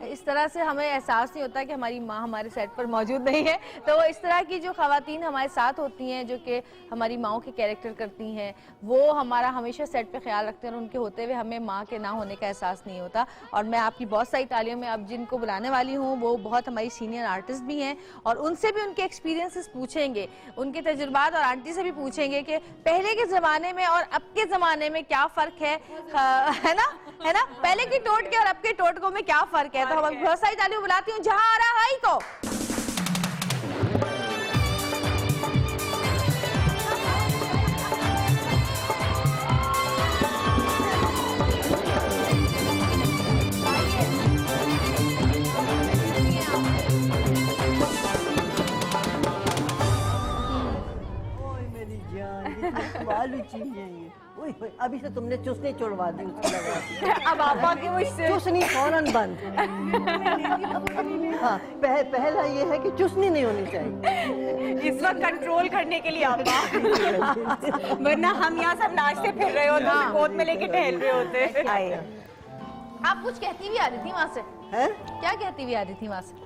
इस तरह से हमें एहसास नहीं होता कि हमारी माँ हमारे सेट पर मौजूद नहीं है। तो इस तरह की जो ख़वातीन हमारे साथ होती हैं जो कि हमारी माँओं के कैरेक्टर करती हैं, वो हमारा हमेशा सेट पे ख्याल रखते हैं, और उनके होते हुए हमें माँ के ना होने का एहसास नहीं होता। और मैं आपकी बहुत सारी तालियों में अब जिनको बुलाने वाली हूँ वो बहुत हमारी सीनियर आर्टिस्ट भी हैं, और उनसे भी उनके एक्सपीरियंसेस पूछेंगे, उनके तजुर्बात, और आंटी से भी पूछेंगे कि पहले के ज़माने में और अब के ज़माने में क्या फ़र्क है ना, पहले की टोटके और अब के टोटकों में क्या फ़र्क है। तो हम बहुत सारी तालियों बुलाती हूँ जहारा हाई को। अभी से तुमने चुसनी छोड़वा दी उसकी लगा। अब आप आके मुझसे चुसनी फौरन बंद। हाँ, पहला ये है कि चुसनी नहीं होनी चाहिए। इस वक्त कंट्रोल करने के लिए आप वरना हम यहाँ सब नाचते फिर रहे होते, गोद में लेके टहल रहे होते। आप कुछ कहती भी आ रही थी वहाँ से? है? क्या कहती भी आ रही थी वहाँ से?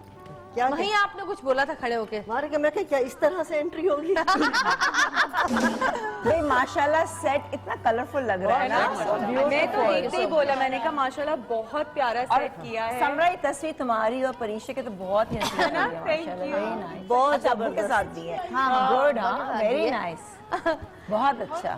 क्या वहीं आपने कुछ बोला था खड़े होके? मारे के मैं क्या इस तरह से एंट्री होगी? भाई माशाल्लाह सेट इतना कलरफुल लग रहा है ना। मैं तो देखते ही बोला, मैंने कहा माशाल्लाह बहुत प्यारा सेट किया है। समरा ये तस्वीर तुम्हारी और परीक्षा के तो बहुत ही अच्छी लगी है माशाल्लाह, वेरी नाइस। बहुत अब्बू के साथ भी है। हाँ गुड, हाँ वेरी नाइस, बहुत अच्छा।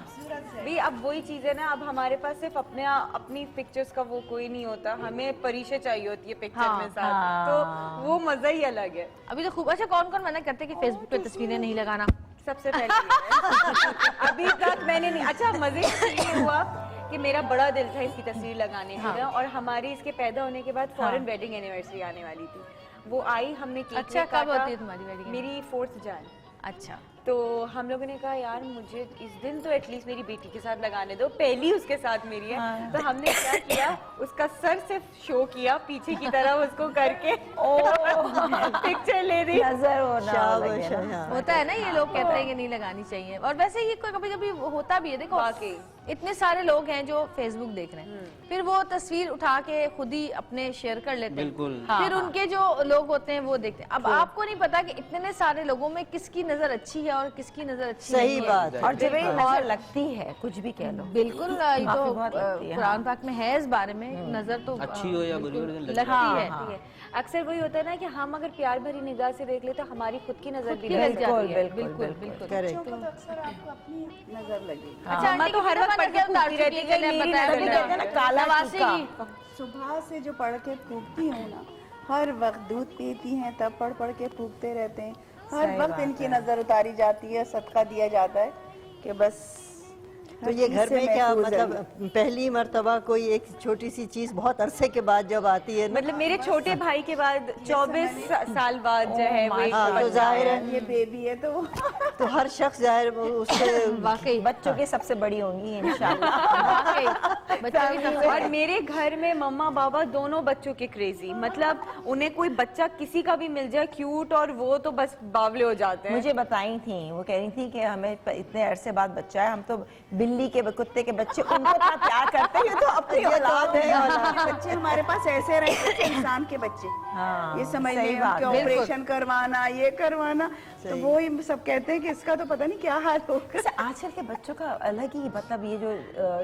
भी अब वही चीज है ना, अब हमारे पास सिर्फ अपनी पिक्चर्स का वो कोई नहीं होता, हमें परिचय चाहिए होती है पिक्चर में साथ, तो वो मजा ही अलग है। अभी तो खूब। अच्छा कौन कौन मना करते कि फेसबुक पे तस्वीरें नहीं लगाना? सबसे पहले अभी तक मैंने नहीं। अच्छा मजे ये हुआ कि मेरा बड़ा दिल था इसकी तस्वीर लगाने का, और हमारी इसके पैदा होने के बाद फॉरेन वेडिंग एनिवर्सरी आने वाली थी, वो आई, हमने केक अच्छा कब होती है तुम्हारी वेडिंग? मेरी 4 जान। अच्छा तो हम लोगों ने कहा यार मुझे इस दिन तो एटलीस्ट मेरी बेटी के साथ लगाने दो, पहली उसके साथ मेरी है। तो हमने क्या किया, उसका सर से शो किया पीछे की तरफ उसको करके पिक्चर ले दी। नजर होता है ना, ये लोग कहते हैं कि नहीं लगानी चाहिए, और वैसे ये कभी कभी होता भी है। देखो इतने सारे लोग हैं जो फेसबुक देख रहे हैं, फिर वो तस्वीर उठा के खुद ही अपने शेयर कर लेते हैं, फिर उनके जो लोग होते हैं वो देखते हैं। अब आपको नहीं पता कि इतने सारे लोगों में किसकी नजर अच्छी है और किसकी नजर अच्छी नहीं है। सही बात। और जब ये नजर लगती है, कुछ भी कह लो, बिल्कुल ये तो कुरान पाक में है इस बारे में, नजर तो अच्छी हो या बुरी लगती है। अक्सर वही होता है ना कि हम अगर प्यार भरी निगाह से देख ले तो हमारी खुद की नजर भी लग बिल्कुल जाती है। बिल्कुल बिल्कुल। बच्चों को तो अक्सर आपको अपनी नजर लगेगी। अच्छा, मैं तो हर वक्त पढ़ के पूछती रहती है कि मेरी नजर लग ना काला सुबह से जो पढ़ के फूकती हूँ ना, हर वक्त दूध पीती हैं तब पढ़ के फूकते रहते हैं, हर वक्त इनकी नजर उतारी जाती है, सदका दिया जाता है कि बस। तो ये घर में क्या मतलब पहली मर्तबा कोई एक छोटी सी चीज बहुत अरसे के बाद जब आती है, मतलब मेरे छोटे भाई के बाद 24 साल बाद जो है वो तो जाहिर है ये बेबी है तो हर शख्स जाहिर उससे वाकई बच्चों के सबसे बड़ी होंगी इंशाल्लाह। बच्चों की सबसे और मेरे घर में मम्मा पापा दोनों बच्चों के क्रेजी, मतलब उन्हें कोई बच्चा किसी का भी मिल जाए क्यूट और वो तो बस बावले हो जाते हैं। मुझे बताई थी, वो कह रही थी कि हमें इतने अरसे बाद बच्चा है, हम तो बिल्ली के कुत्ते के बच्चे उनको इतना प्यार करते हैं, तो अपनी औलाद है। बच्चे हमारे पास ऐसे रहते हैं इंसान के बच्चे। ये समझ लें उनके ऑपरेशन करवाना, ये करवाना, तो वो ही सब कहते हैं कि इसका तो पता नहीं क्या हाल होगा। आजकल के बच्चों का अलग ही, मतलब ये जो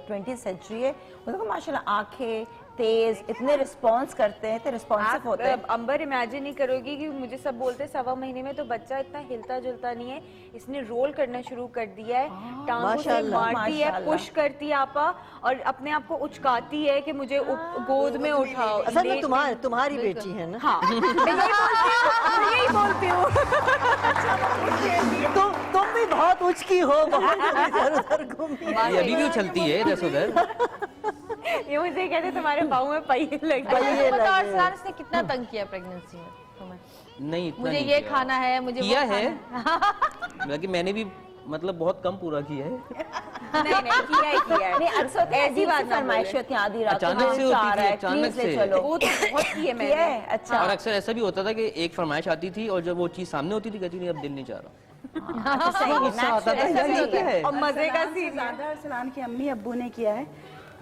20th सेंचुरी है, उनको माशाल्लाह आंखें तेज, इतने रिस्पॉन्स करते हैं, इतने रिस्पॉन्सिव होते हैं। अंबर इमेजिन नहीं करोगी कि मुझे सब बोलते 1.25 महीने में तो बच्चा इतना हिलता जुलता नहीं है, इसने रोल करना शुरू कर दिया है, टांगों से मारती है, पुश करती है आपा, और अपने आप को उचकाती है कि मुझे गोद में उठाओ। असल में तुम्हारी बेटी है ना? हाँ यही बोलती हूँ। तुम भी बहुत उचकी हो, बहुत इधर-उधर घूमती हो। ये अभी भी उछलती है इधर उधर। ये मुझे कहते तुम्हारे पाँव में पहिए लग गए। इसने कितना तंग किया प्रेगनेंसी में तुम्हें? नहीं इतना मुझे नहीं ये किया। खाना है, मुझे किया वो है, खाना बाकी मैंने भी मतलब बहुत कम पूरा किया है। नहीं किया है। नहीं, अक्सर ऐसी बात फरमाइश होती है आधी रात को, अचानक से होती थी, अचानक से। चलो वो तो बहुत की है मैंने। अच्छा। और अक्सर ऐसा भी होता था कि एक फरमाइश आती थी और जब वो चीज सामने होती थी कहती नहीं अब दिल नहीं चाह रहा। गुस्सा आता था, ये क्या है? और मजे का सीन दादा अरसलान के अम्मी अब्बू ने किया है।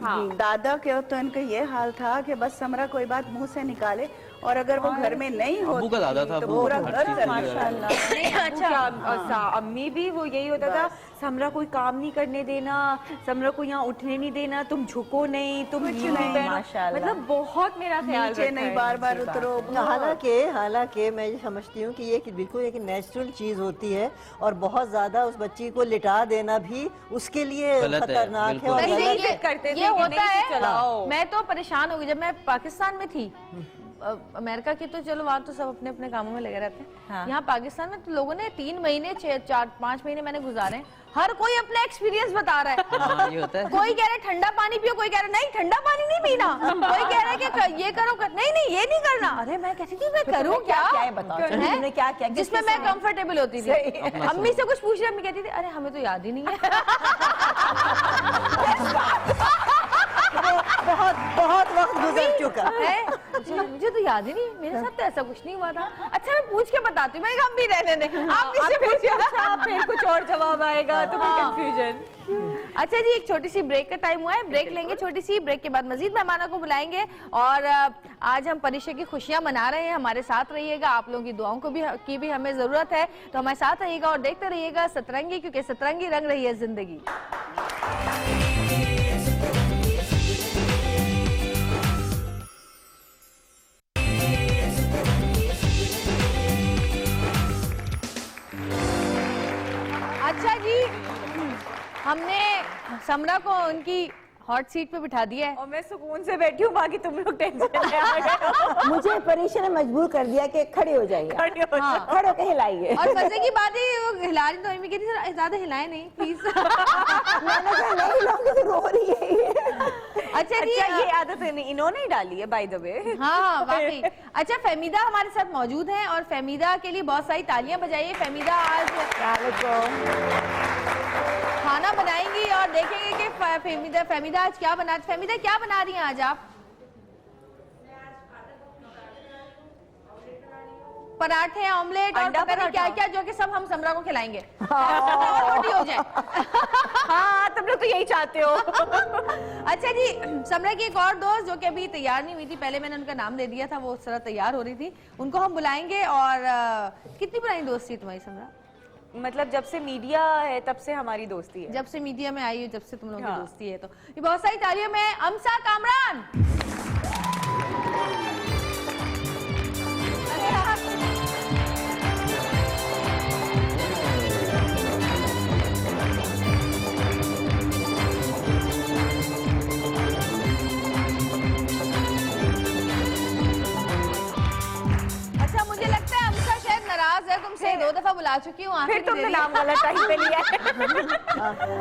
दादा के तो इनका ये हाल था कि बस समरा कोई बात मुंह से निकाले और अगर वो घर में नहीं अब्बू होती का दादा था, तो वो पूरा हर घर चीज़ कर माशाल्लाह। नहीं अच्छा अम्मी भी वो यही होता था, समरा कोई काम नहीं करने देना, समरा को यहाँ उठने नहीं देना, तुम झुको नहीं, तुम माशाल्लाह। मतलब बहुत मेरा ख्याल नीचे नहीं, बार बार उतरो। हालांकि मैं ये समझती हूँ कि ये बिल्कुल एक नेचुरल चीज होती है और बहुत ज्यादा उस बच्ची को लिटा देना भी उसके लिए खतरनाक है और ये होता है। मैं तो परेशान हो गई जब मैं पाकिस्तान में थी। अमेरिका की तो चलो वहाँ तो सब अपने अपने कामों में लगे रहते हैं। यहाँ पाकिस्तान में तो लोगों ने 3 महीने 4-5 महीने मैंने गुजारे, हर कोई अपना एक्सपीरियंस बता रहा है। ये होता है। कोई कह रहा है ठंडा पानी पियो, कोई कह रहा है नहीं ठंडा पानी नहीं पीना, कोई कह रहा है कि ये करो नहीं ये नहीं करना। अरे मैं कहती थी मैं करूँ क्या, तुमने क्या किया जिसमें मैं कंफर्टेबल होती थी। अम्मी से कुछ पूछ रही, अम्मी कहती थी अरे हमें तो याद ही नहीं है। बहुत वक्त गुजर चुका है, मुझे तो याद ही नहीं, मेरे साथ तो ऐसा कुछ नहीं हुआ था। अच्छा मैं पूछ के बताती हूँ, मैं हम भी रहने दें, आप किससे पूछिएगा, फिर कुछ और जवाब आएगा तो कंफ्यूजन। अच्छा जी, एक छोटी सी ब्रेक का टाइम हुआ है, ब्रेक लेंगे छोटी सी, ब्रेक के बाद मजीद मेहमानों को बुलाएंगे और आज हम परिशा की खुशियां मना रहे हैं। हमारे साथ रहिएगा, आप लोगों की दुआओं की भी हमें जरूरत है, तो हमारे साथ रहिएगा और देखते रहिएगा सतरंगी, क्योंकि सतरंगी रंग रही है जिंदगी। अच्छा जी, हमने समरा को उनकी हॉट सीट पे बिठा दिया है और मैं सुकून से बैठी हूँ, बाकी तुम लोग टेंशन में आ गए। मुझे परेशान ने मजबूर कर दिया कि खड़े हो जाइए, खड़े होकर हिलाइए। और मजे की बात है वो हिला रही तो ज्यादा हिलाए नहीं प्लीज। मैंने कहा नहीं हिलाऊंगी तो रो रही है। अच्छा जी, ये आदत इन्होंने ही डाली है बाय द वे। हाँ वाकई। अच्छा, फहमीदा हमारे साथ मौजूद हैं और फहमीदा के लिए बहुत सारी तालियां बजाइए। फहमीदा आज खाना बनाएंगी और देखेंगे कि फहमीदा आज क्या फहमीदा क्या बना रही हैं आज आप? पराठे, ऑमलेट और पता नहीं क्या क्या, जो कि सब हम समरा को खिलाएंगे। रोटी हो जाए। हाँ, तुम लोग तो यही चाहते हो। अच्छा जी, समरा की एक और दोस्त जो कि अभी तैयार नहीं हुई थी, पहले मैंने उनका नाम दे दिया था, वो उस तरह तैयार हो रही थी, उनको हम बुलाएंगे। और कितनी पुरानी दोस्ती तुम्हारी समरा? मतलब जब से मीडिया है तब से हमारी दोस्ती है। जब से मीडिया में आई हो, जब से तुम लोगों की दोस्ती है। तो ये बहुत सारी तालियों में अमसा कामरान। अच्छा, मुझे लगता है अमसा शायद नाराज है तुमसे, 2 दफा बुला चुकी हूँ, फिर तुमने नाम गलत टाइम पे लिया है।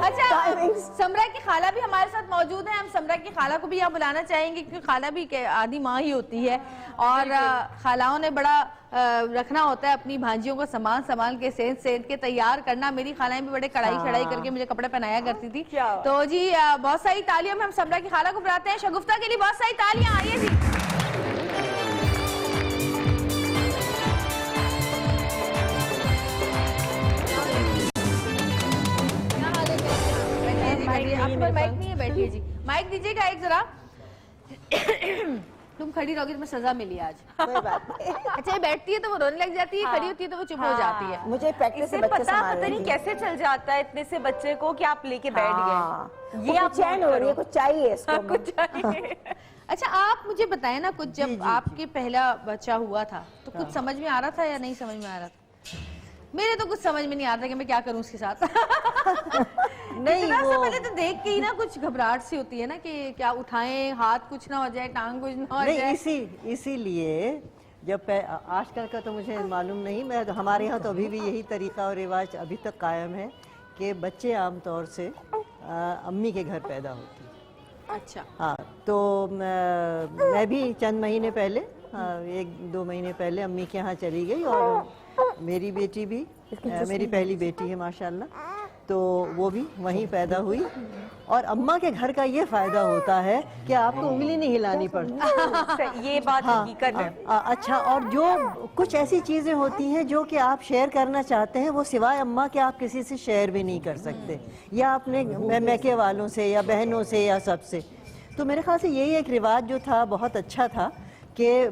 अच्छा, समरा की खाला भी हमारे साथ मौजूद है। हम समरा की खाला को भी यहाँ बुलाना चाहेंगे, क्योंकि खाला भी आधी माँ ही होती है और खालाओं ने बड़ा रखना होता है अपनी भांजियों को संभाल के सेंध के तैयार करना। मेरी खालाएं भी बड़े कढ़ाई करके मुझे कपड़े पहनाया करती थी। तो जी बहुत सारी तालियों में हम समरा की खाला को बुलाते हैं। शगुफ्ता के लिए बहुत सारी तालियां, आइए जी। माइक नहीं है, बैठिए जी, माइक दीजिएगा एक जरा। तुम खड़ी रहोगी, तुम्हें सजा मिली आज। कोई बात नहीं। अच्छा, ये बैठती है तो वो रोने लग जाती है, खड़ी होती है तो वो चुप हो जाती है। मुझे प्रैक्टिस से बच्चे पता नहीं कैसे चल जाता है इतने से बच्चे को कि आप लेके बैठ गए। ये आप चैन हो रही है, कुछ चाहिए इसको। कुछ चाहिए। अच्छा, आप मुझे बताएं ना, कुछ जब आपके पहला बच्चा हुआ था तो कुछ समझ में आ रहा था या नहीं समझ में आ रहा था? मेरे तो कुछ समझ में नहीं आ रहा कि मैं क्या करूं उसके साथ। नहीं, वो पहले तो देख के ही ना कुछ घबराहट सी होती है ना कि क्या उठाएं, हाथ कुछ ना हो जाए, टांग कुछ ना हो जाए। इसीलिए जब आजकल का तो मुझे मालूम नहीं, मैं तो हमारे यहाँ तो अभी भी यही तरीका और रिवाज अभी तक कायम है कि बच्चे आमतौर से अम्मी के घर पैदा होते हैं। अच्छा। हाँ, तो मैं भी चंद महीने पहले, 1-2 महीने पहले अम्मी के यहाँ चली गई और मेरी बेटी भी, मेरी पहली बेटी है माशाल्लाह, तो वो भी वहीं पैदा हुई। और अम्मा के घर का ये फायदा होता है कि आपको उंगली नहीं हिलानी पड़ती। ये बात हकीकत है। अच्छा, और जो कुछ ऐसी चीजें होती हैं जो कि आप शेयर करना चाहते हैं, वो सिवाय अम्मा के आप किसी से शेयर भी नहीं कर सकते, या अपने मैके वालों से या बहनों से या सबसे। तो मेरे ख्याल से यही एक रिवाज जो था बहुत अच्छा था कि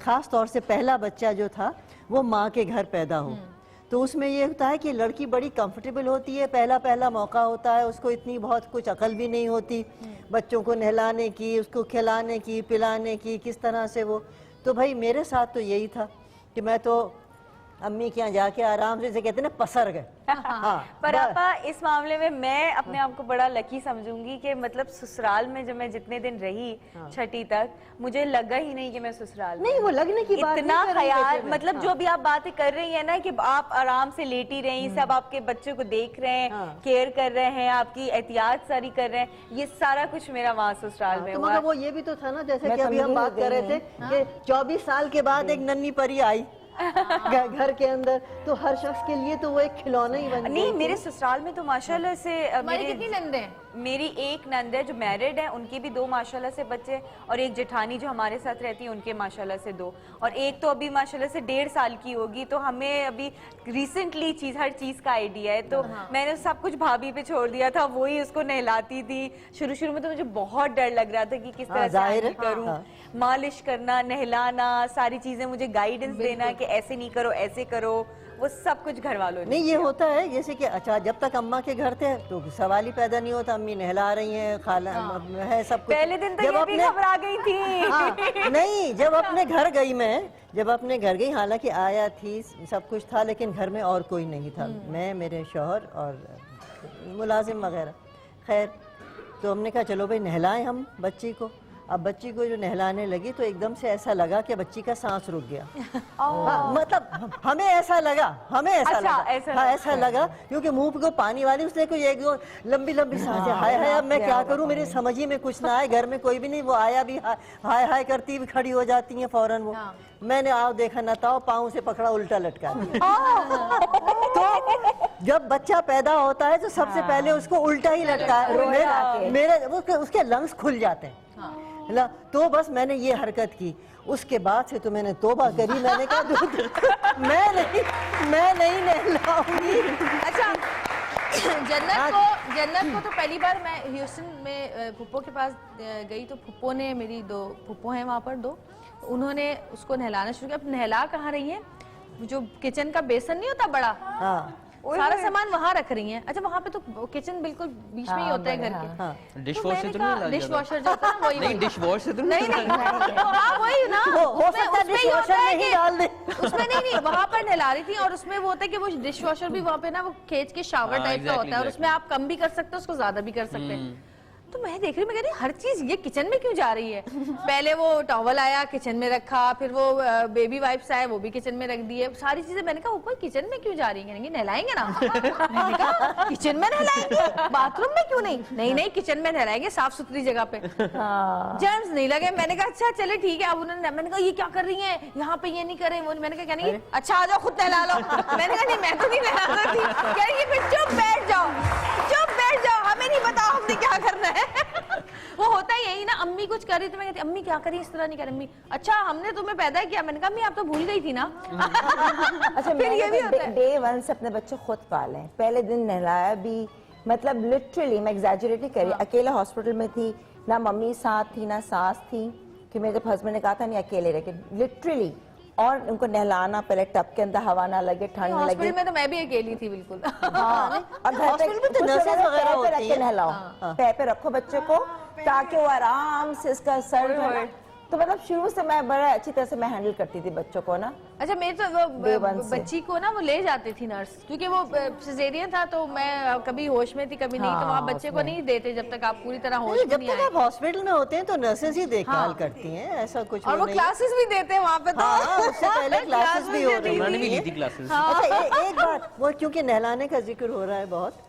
ख़ास तौर से पहला बच्चा जो था वो माँ के घर पैदा हो। तो उसमें ये होता है कि लड़की बड़ी कंफर्टेबल होती है, पहला मौका होता है, उसको इतनी बहुत कुछ अकल भी नहीं होती बच्चों को नहलाने की, उसको खिलाने की, पिलाने की, किस तरह से वो। तो भाई मेरे साथ तो यही था कि मैं तो अम्मी के यहाँ जाके आराम से कहते ना पसर गए। पर आपा इस मामले में मैं अपने आप को बड़ा लकी समझूंगी कि मतलब ससुराल में जब मैं जितने दिन रही, छठी तक, मुझे लगा ही नहीं कि मैं ससुराल में। नहीं, वो लगने की बात इतना ख्याल, मतलब जो भी आप बातें कर रही है ना कि आप आराम से लेटी रही, सब आपके बच्चों को देख रहे हैं, केयर कर रहे हैं, आपकी एहतियात सारी कर रहे हैं, ये सारा कुछ मेरा वहाँ ससुराल में हुआ। वो ये भी तो था ना, जैसे कि अभी हम बात कर रहे थे कि 24 साल के बाद एक नन्ही परी आई घर के अंदर, तो हर शख्स के लिए तो वो एक खिलौना ही बन गया। नहीं, मेरे ससुराल में तो माशाल्लाह से कितनी नंदे हैं? मेरी एक नंद है जो मैरिड है, उनके भी 2 माशाल्लाह से बच्चे, और एक जेठानी जो हमारे साथ रहती है उनके माशाल्लाह से 2, और एक तो अभी माशाल्लाह से 1.5 साल की होगी। तो हमें अभी रिसेंटली हर चीज का आइडिया है, तो मैंने सब कुछ भाभी पे छोड़ दिया था, वही उसको नहलाती थी। शुरू में तो मुझे बहुत डर लग रहा था कि किस तरह से करूँ, मालिश करना, नहलाना, सारी चीजें मुझे गाइडेंस देना कि ऐसे नहीं करो, ऐसे करो, वो सब कुछ घर वालों ने। नहीं, ये होता है जैसे कि अच्छा, जब तक अम्मा के घर थे तो सवाल ही पैदा नहीं होता, अम्मी नहला रही हैं, खाला है, सब कुछ। पहले दिन तो ये भी घबरा गई थी। नहीं, जब अपने घर गई, हालांकि आया थी, सब कुछ था, लेकिन घर में और कोई नहीं था, मैं, मेरे शौहर और मुलाजिम वगैरह। खैर, तो हमने कहा चलो भाई नहलाएं हम बच्ची को। अब बच्ची को जो नहलाने लगी तो एकदम से ऐसा लगा कि बच्ची का सांस रुक गया। हाँ, मतलब हमें ऐसा लगा, ऐसा लगा क्योंकि मुंह को पानी वाली उसने कोई एक दो लंबी लंबी सांसें, हाय हाय अब मैं क्या करूं, मेरी समझ ही में कुछ ना आए, घर में कोई भी नहीं, वो आया भी हाय हाय करती भी खड़ी हो जाती है फौरन वो। मैंने आओ देखा ना था, पाँव से पकड़ा उल्टा लटका दिया। तो जब बच्चा पैदा होता है तो सबसे पहले उसको उल्टा ही लटका, मेरे उसके लंग्स खुल जाते हैं। तो बस मैंने ये हरकत की, उसके बाद से तो मैंने तौबा करी, मैंने कहा मैं नहीं नहलाऊंगी। अच्छा, जन्नत को तो पहली बार मैं ह्यूस्टन में फुप्पो के पास गई तो फुप्पो ने, मेरी 2 फुप्पो हैं वहाँ पर 2, उन्होंने उसको नहलाना शुरू किया। अब नहला कहाँ रही है, जो किचन का बेसन नहीं होता बड़ा, सारा सामान वहाँ रख रही हैं। अच्छा, वहाँ पे तो किचन बिल्कुल बीच में ही होता है घर के। डिश वॉश से तो नहीं, डिश वॉशर जो होता है वही, नहीं डिश वॉश से तो नहीं, हाँ वही ना, हो सकता है डिश वॉशर में ही डाल दे। उसमें नहीं, वहाँ पर नहला रही थी और उसमें वो होता है कि वो डिश वॉशर भी वहाँ पे ना वो खींच के शावर टाइप का होता है और उसमें आप कम भी कर सकते हो, उसको ज्यादा भी कर सकते हैं। तो मैं देख रही, मैं कह रही हर चीज ये किचन में क्यों जा रही है। पहले वो टॉवल आया किचन में रखा, फिर वो बेबी वाइप्स आए वो भी किचन में रख दिए, सारी चीजें। मैंने कहा ऊपर किचन में क्यों जा रही है, नहलाएंगे ना। मैंने कहा किचन में नहलाएंगे, बाथरूम में क्यों नहीं? नहीं किचन में नहलाएंगे, साफ सुथरी जगह पे, जर्म्स नहीं लगे। मैंने कहा अच्छा चले ठीक है। अब उन्होंने, मैंने कहा ये क्या कर रही है यहाँ पे, ये नहीं करे वो। मैंने कहा क्या नहीं, अच्छा आ जाओ खुद नहला लो। मैंने कहा नहीं मैं तो नहीं नहला सकती। कह रही फिर चुप बैठ जाओ, हमें नहीं पता हमने क्या करना है। वो होता है यही ना, अम्मी कुछ कर रही तो मैं कहती अम्मी क्या करी, इस तरह नहीं कर अम्मी। अच्छा हमने तुम्हें पैदा किया। मैंने कहा अम्मी आप तो भूल गई थी ना। अच्छा फिर ये भी होता है, डे 1 से अपने बच्चे खुद पाले, पहले दिन नहलाया भी, मतलब लिटरली मैं एग्जैजरेट नहीं कर रही, अकेले हॉस्पिटल में थी, ना मम्मी साथ थी ना सास थी, कि मेरे जब हस्बैंड ने कहा था नहीं अकेले रह के, लिटरली। और उनको नहलाना, पहले टब के अंदर हवा ना लगे, ठंड ना लगे। हॉस्पिटल में तो मैं भी अकेली थी बिल्कुल। और हॉस्पिटल में तो नर्सेस वगैरह होती हैं, नहलाओ, पैर पे रखो बच्चे को ताकि वो आराम से इसका सर, तो मतलब शुरू से मैं बड़ा अच्छी तरह से मैं हैंडल करती थी बच्चों को ना। अच्छा मेरे तो वो बच्ची को ना वो ले जाती थी नर्स, क्योंकि वो सिजेरियन था तो मैं कभी होश में थी कभी नहीं, तो वहाँ बच्चे को नहीं देते जब तक आप पूरी तरह होश में नहीं आए। जब तक आप हॉस्पिटल में होते हैं तो नर्सेस ही देखभाल करती हैं, ऐसा कुछ और वो क्लासेस भी देते हैं वहाँ पे, तो उससे पहले क्लासेस भी हो रही थी। अच्छा एक बात, वो क्योंकि नहलाने का जिक्र हो रहा है बहुत,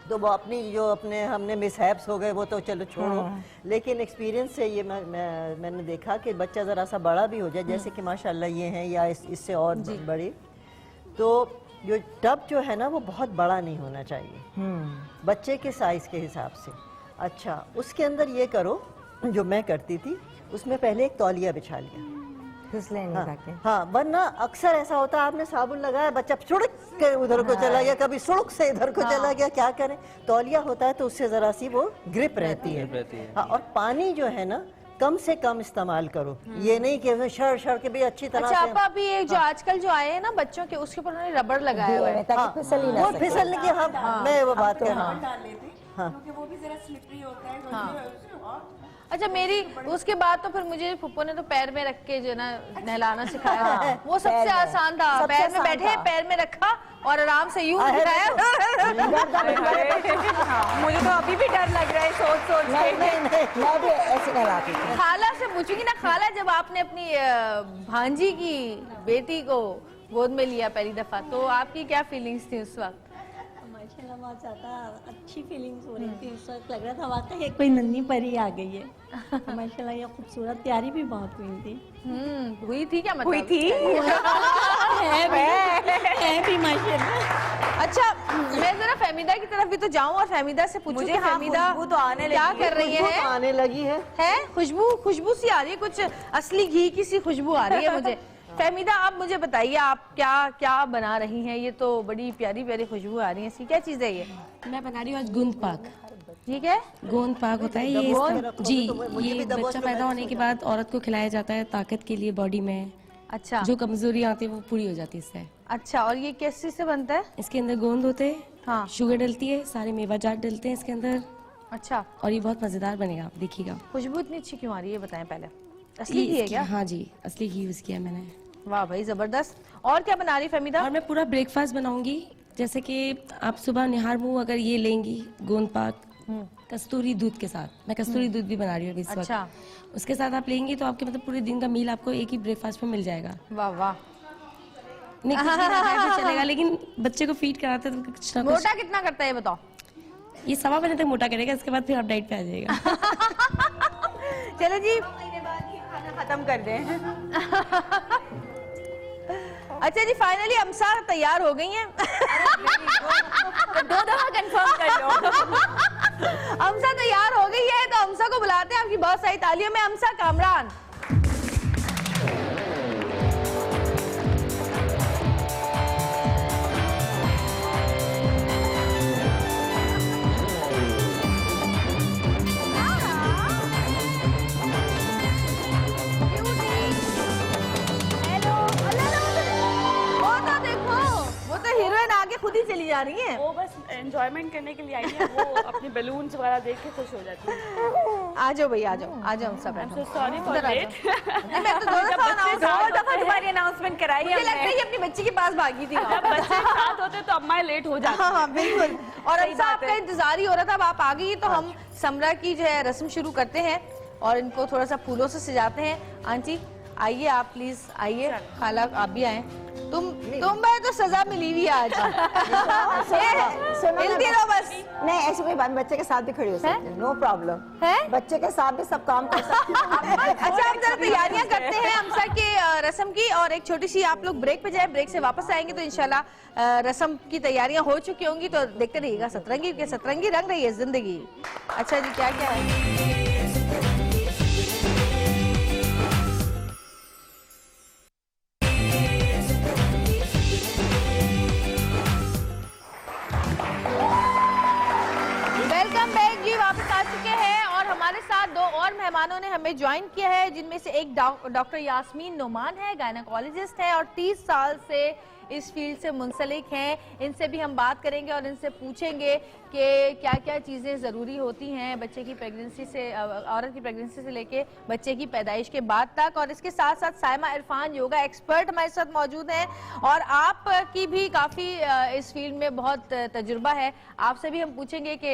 तो वो अपनी जो हमने मिसहैप्स हो गए वो तो चलो छोड़ो, लेकिन एक्सपीरियंस से ये मैंने देखा कि बच्चा ज़रा सा बड़ा भी हो जाए, जैसे कि माशाल्लाह ये हैं या इससे और बड़े, तो जो टब जो है ना वो बहुत बड़ा नहीं होना चाहिए, बच्चे के साइज़ के हिसाब से। अच्छा उसके अंदर ये करो जो मैं करती थी, उसमें पहले एक तौलिया बिछा लिया, हाँ, वरना अक्सर ऐसा होता है आपने साबुन लगाया बच्चा सुड़क के उधर को चला गया, कभी सुड़क से इधर को चला गया, क्या करें। तौलिया होता है तो उससे जरा सी वो ग्रिप रहती है। हाँ, और पानी जो है ना कम से कम इस्तेमाल करो, ये नहीं कि शर के भी अच्छी तरह। अच्छा आपा अभी एक जो आजकल जो आए हैं ना बच्चों के, उसके ऊपर उन्होंने रबड़ लगाया हुआ है ताकि फिसलने की, हाँ मैं वो बात कर रहा हूँ, क्योंकि वो भी जरा स्लिपरी होता है। अच्छा मेरी उसके बाद तो फिर मुझे फुप्पो ने तो पैर में रख के जो ना नहलाना सिखाया, वो सबसे आसान था। पैर में बैठे, पैर में रखा और आराम से यूं दिखाया। मुझे तो अभी भी डर लग रहा है सोच मैं भी ऐसे नहलाती थी। खाला से पूछूंगी ना, खाला जब आपने अपनी भांजी की बेटी को गोद में लिया पहली दफा, तो आपकी क्या फीलिंग्स थी उस वक्त? माशाल्लाह बहुत ज़्यादा अच्छी फीलिंग्स हो रही थी उस वक्त, लग रहा था वाकई कोई नन्ही परी आ गई है। माशाल्लाह ये खूबसूरत तैयारी भी बहुत हुई थी। हुई थी क्या मतलब? हुई थी है भी माशाल्लाह। अच्छा मैं जरा फहमीदा की तरफ भी तो जाऊं और फहमीदा से पूछूं कि फहमीदा तो आने क्या कर रही है? आने लगी है खुशबू सी आ रही है, कुछ असली घी की सी खुशबू आ रही है मुझे। फहमीदा आप मुझे बताइए आप क्या बना रही हैं? ये तो बड़ी प्यारी प्यारी खुशबू आ रही है, इसकी क्या चीज़ है ये? मैं बना रही हूँ आज गोंद पाक। ठीक है, गोंद पाक होता है ये जी, ये बच्चा पैदा होने के बाद औरत को खिलाया जाता है ताकत के लिए बॉडी में। अच्छा, जो कमजोरी आती है वो पूरी हो जाती है इससे। अच्छा, और ये किस चीज़ से बनता है? इसके अंदर गोंद होते हैं, हाँ, शुगर डलती है, सारे मेवा जात डलते हैं इसके अंदर। अच्छा, और ये बहुत मजेदार बनेगा, आप देखिएगा। खुशबू इतनी अच्छी क्यों आ रही है बताएं पहले? असली घी है क्या? हाँ जी, असली घी यूज किया मैंने। वाह भाई जबरदस्त। और क्या बना रही फहमीदा? और मैं पूरा ब्रेकफास्ट बनाऊंगी, जैसे कि आप सुबह निहार मुंह अगर ये लेंगी गोंद पाक, कस्तूरी दूध के साथ। मैं कस्तूरी दूध भी बना रही हूँ अभी इस अच्छा। वक्त। उसके साथ आप लेंगी तो आपके मतलब पूरे दिन का मील आपको एक ही ब्रेकफास्ट में मिल जाएगा। वाह वाह। नहीं कुछ भी ना खाए तो चलेगा, लेकिन बच्चे को फीड कराते हैं तो कुछ ना कुछ। मोटा कितना करता है ये बताओ? ये 1.25 महीने तक मोटा करेगा, इसके बाद फिर आप डाइट पे आ जाएगा। चलो जी, महीने बाद ही खाना खत्म कर दें। अच्छा जी, फाइनली अमसा तैयार हो गई हैं। तो 2 दफा कंफर्म कर लो। अमसा तैयार हो गई है, तो अमसा को बुलाते हैं। आपकी बहुत सारी तालियों में अमसा कामरान। हीरोइन आगे खुद ही चली जा रही है। वो बस एंजॉयमेंट करने के लिए आई है, वो अपने बलून्स वगैरह देख के खुश हो जाती है। आ जाओ भाई, आ जाओ, आ जाओ सब। Sorry for late. मैं तो 2 दफा तुम्हारी अनाउंसमेंट कराई है। मुझे लगता है ये अपनी बच्ची के पास भागी थी। जब बच्चे साथ होते तो अम्मा लेट हो जाती है। हाँ बिल्कुल। और अमसा आपका इंतजार ही हो रहा था, अब आप आ गई तो हम समरा की जो है रस्म शुरू करते हैं और इनको थोड़ा सा फूलों से सजाते हैं। आंटी आइए, आप प्लीज आइए। खाला आप भी आए। तुम तो सजा मिली हुई आज। हिलती रहो बस। नहीं ऐसी कोई बात, बच्चे के साथ भी खड़ी हो सकती है, नो प्रॉब्लम है। बच्चे के साथ भी सब काम कर सकते हैं। अच्छा, हम जरा तैयारियां करते हैं अमसा के रस्म की, और एक छोटी सी आप लोग ब्रेक पे जाए। ब्रेक से वापस आएंगे तो इंशाल्लाह रस्म की तैयारियां हो चुकी होंगी, तो देखते रहिएगा सतरंगी के सतरंगी रंग रही है जिंदगी। अच्छा जी, क्या क्या है? हमारे साथ 2 और मेहमानों ने हमें ज्वाइन किया है, जिनमें से एक डॉक्टर यास्मीन नोमान है, गायनेकोलॉजिस्ट है और 30 साल से इस फील्ड से मुंसलिक हैं। इनसे भी हम बात करेंगे और इनसे पूछेंगे कि क्या क्या चीज़ें ज़रूरी होती हैं बच्चे की प्रेगनेंसी से, औरत की प्रेगनेंसी से लेके बच्चे की पैदाइश के बाद तक। और इसके साथ साथ साइमा इरफान योगा एक्सपर्ट हमारे साथ मौजूद हैं, और आपकी भी काफ़ी इस फील्ड में बहुत तजुर्बा है। आपसे भी हम पूछेंगे कि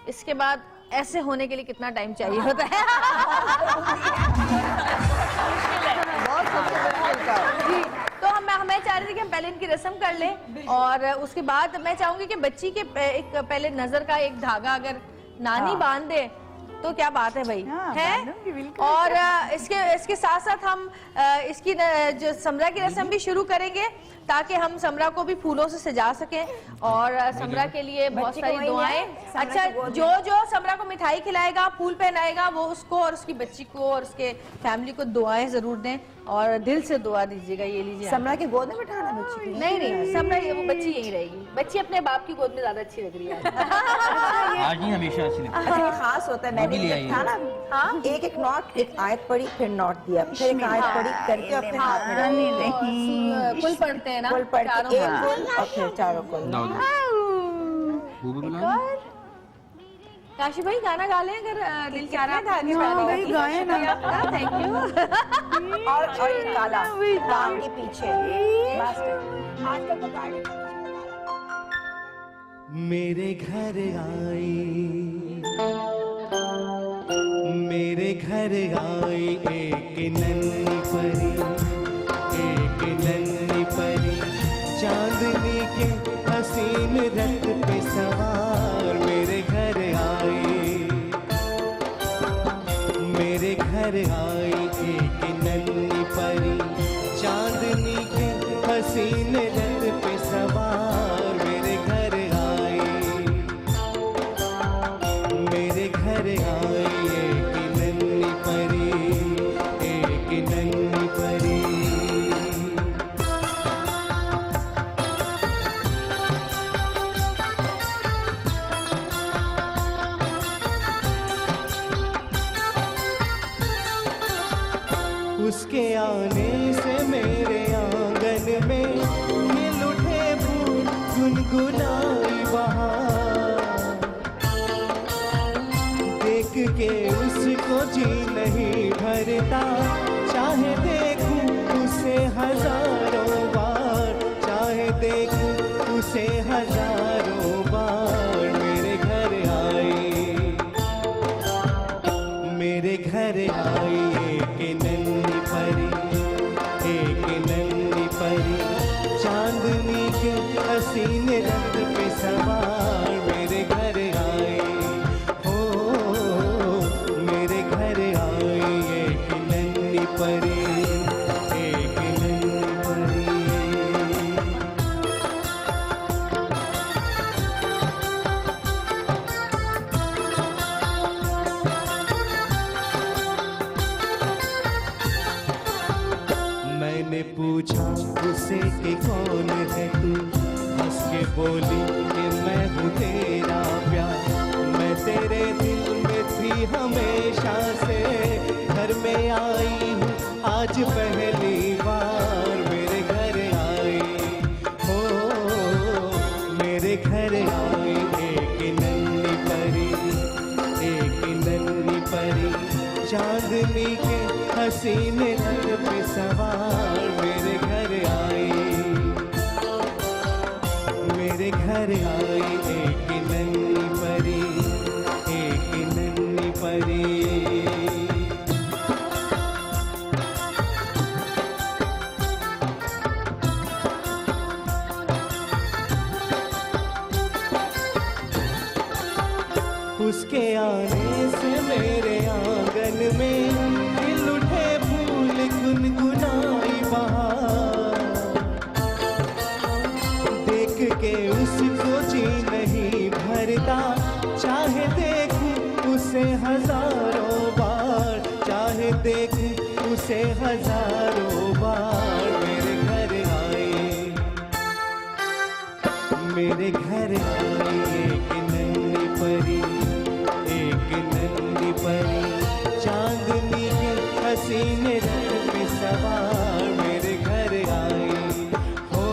इसके बाद ऐसे होने के लिए कितना टाइम चाहिए होता है। जी, तो मैं चाह रही थी कि हम पहले इनकी रस्म कर लें, और उसके बाद मैं चाहूंगी कि बच्ची के एक पहले नजर का एक धागा अगर नानी बांध दे तो क्या बात है भाई, है। और इसके साथ साथ हम इसकी जो समरा की रस्म भी शुरू करेंगे, ताकि हम समरा को भी फूलों से सजा सकें, और समरा के लिए बहुत सारी दुआएं। अच्छा, जो समरा को मिठाई खिलाएगा, फूल पहनाएगा, वो उसको और उसकी बच्ची को और उसके फैमिली को दुआएं जरूर दें, और दिल से दुआ दीजिएगा। ये लीजिए। समरा की गोद में बिठाना बच्ची की? नहीं, समरा वो बच्ची यहीं रहेगी। बच्ची अपने बाप की गोद में ज्यादा अच्छी लग रही है। आज नहीं, हमेशा अच्छी लगती है। अच्छा, ये खास होता है। मैंने देखा ना, एक नॉट, एक आयत पढ़ी, फिर नॉट दिया, फिर एक आयत पढ़ी करके अपने हाथ में डाली। कुल पढ़ते हैं ना, कुल पढ़ के एक कुल और फिर चारों कुल। काशी भाई गाना गा लें अगर दिल चाह रहा है। भाई गाए ना। Thank you. और ये काला कान के पीछे आजकल तो गाड़ी मेरे घर आई, मेरे घर आई एक नन्ही परी, एक नन्ही परी, चांदनी के हसीन रथ पे सवार। मेरे घर आई, मेरे घर आई एक नन्ही परी, चांदनी के हसीन रथ पे सवार। मेरे घर आई, मेरे घर आई एक नन्ही परी, एक नन्ही परी। उसके आने से मेरे आंगन में खिल उठे फूल, गुनगुनाई बहार। देख के उसको जी नहीं भरता, चाहे देखूं उसे हजारों बार, चाहे देखूं उसे हजारों बार। मेरे घर आई, के हसीन रंग पे सवार मेरे घर आए हो, मेरे घर आए एक नन्ही परी, एक नन्ही परी। मैंने पूछा उसे कि कौन है तू, हंस के बोली कि मैं हूँ तेरा प्यार। मैं तेरे दिल में थी हमेशा से, घर में आई हूँ आज पहली बार मेरे घर आई हो, मेरे घर आई एक नन्ही परी, एक नन्ही परी। चांदनी के हसीन रंग पे सवार मेरे घर आई, मेरे घर आई एक नन्ही परी, एक नन्ही परी। उसके आने से मेरे आंगन में खिल उठे फूल गुनगुनाई बहार। देख के उसको जी नहीं भरता, चाहे देखूं उसे हजारों बार, चाहे देखूं उसे हजारों बार मेरे घर आए, मेरे घर आए एक नन्ही परी, एक नन्ही परी। चांदनी के हसीन रंग पे सवार मेरे घर आई हो,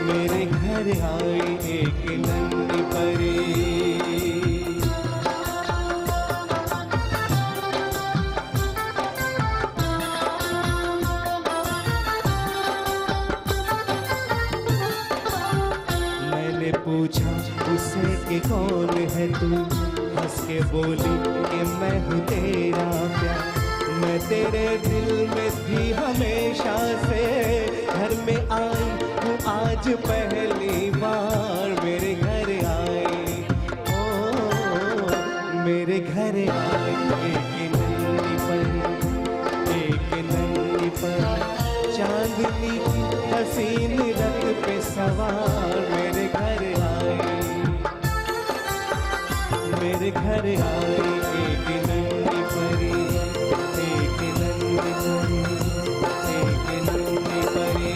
मेरे घर आई एक नन्ही परी। मैंने पूछा उसे कि कौन है तू, हंस के बोली कि मैं हूँ तेरा प्यार। मैं तेरे दिल में थी हमेशा से, घर में आई हूँ आज पहली बार मेरे घर आई हो, मेरे घर आई एक नन्ही परी, एक नन्ही परी। चांदनी की हसीन रंग पे सवार मेरे घर आई, मेरे घर आई एक नन्ही परी, एक नन्ही परी, एक नन्ही परी।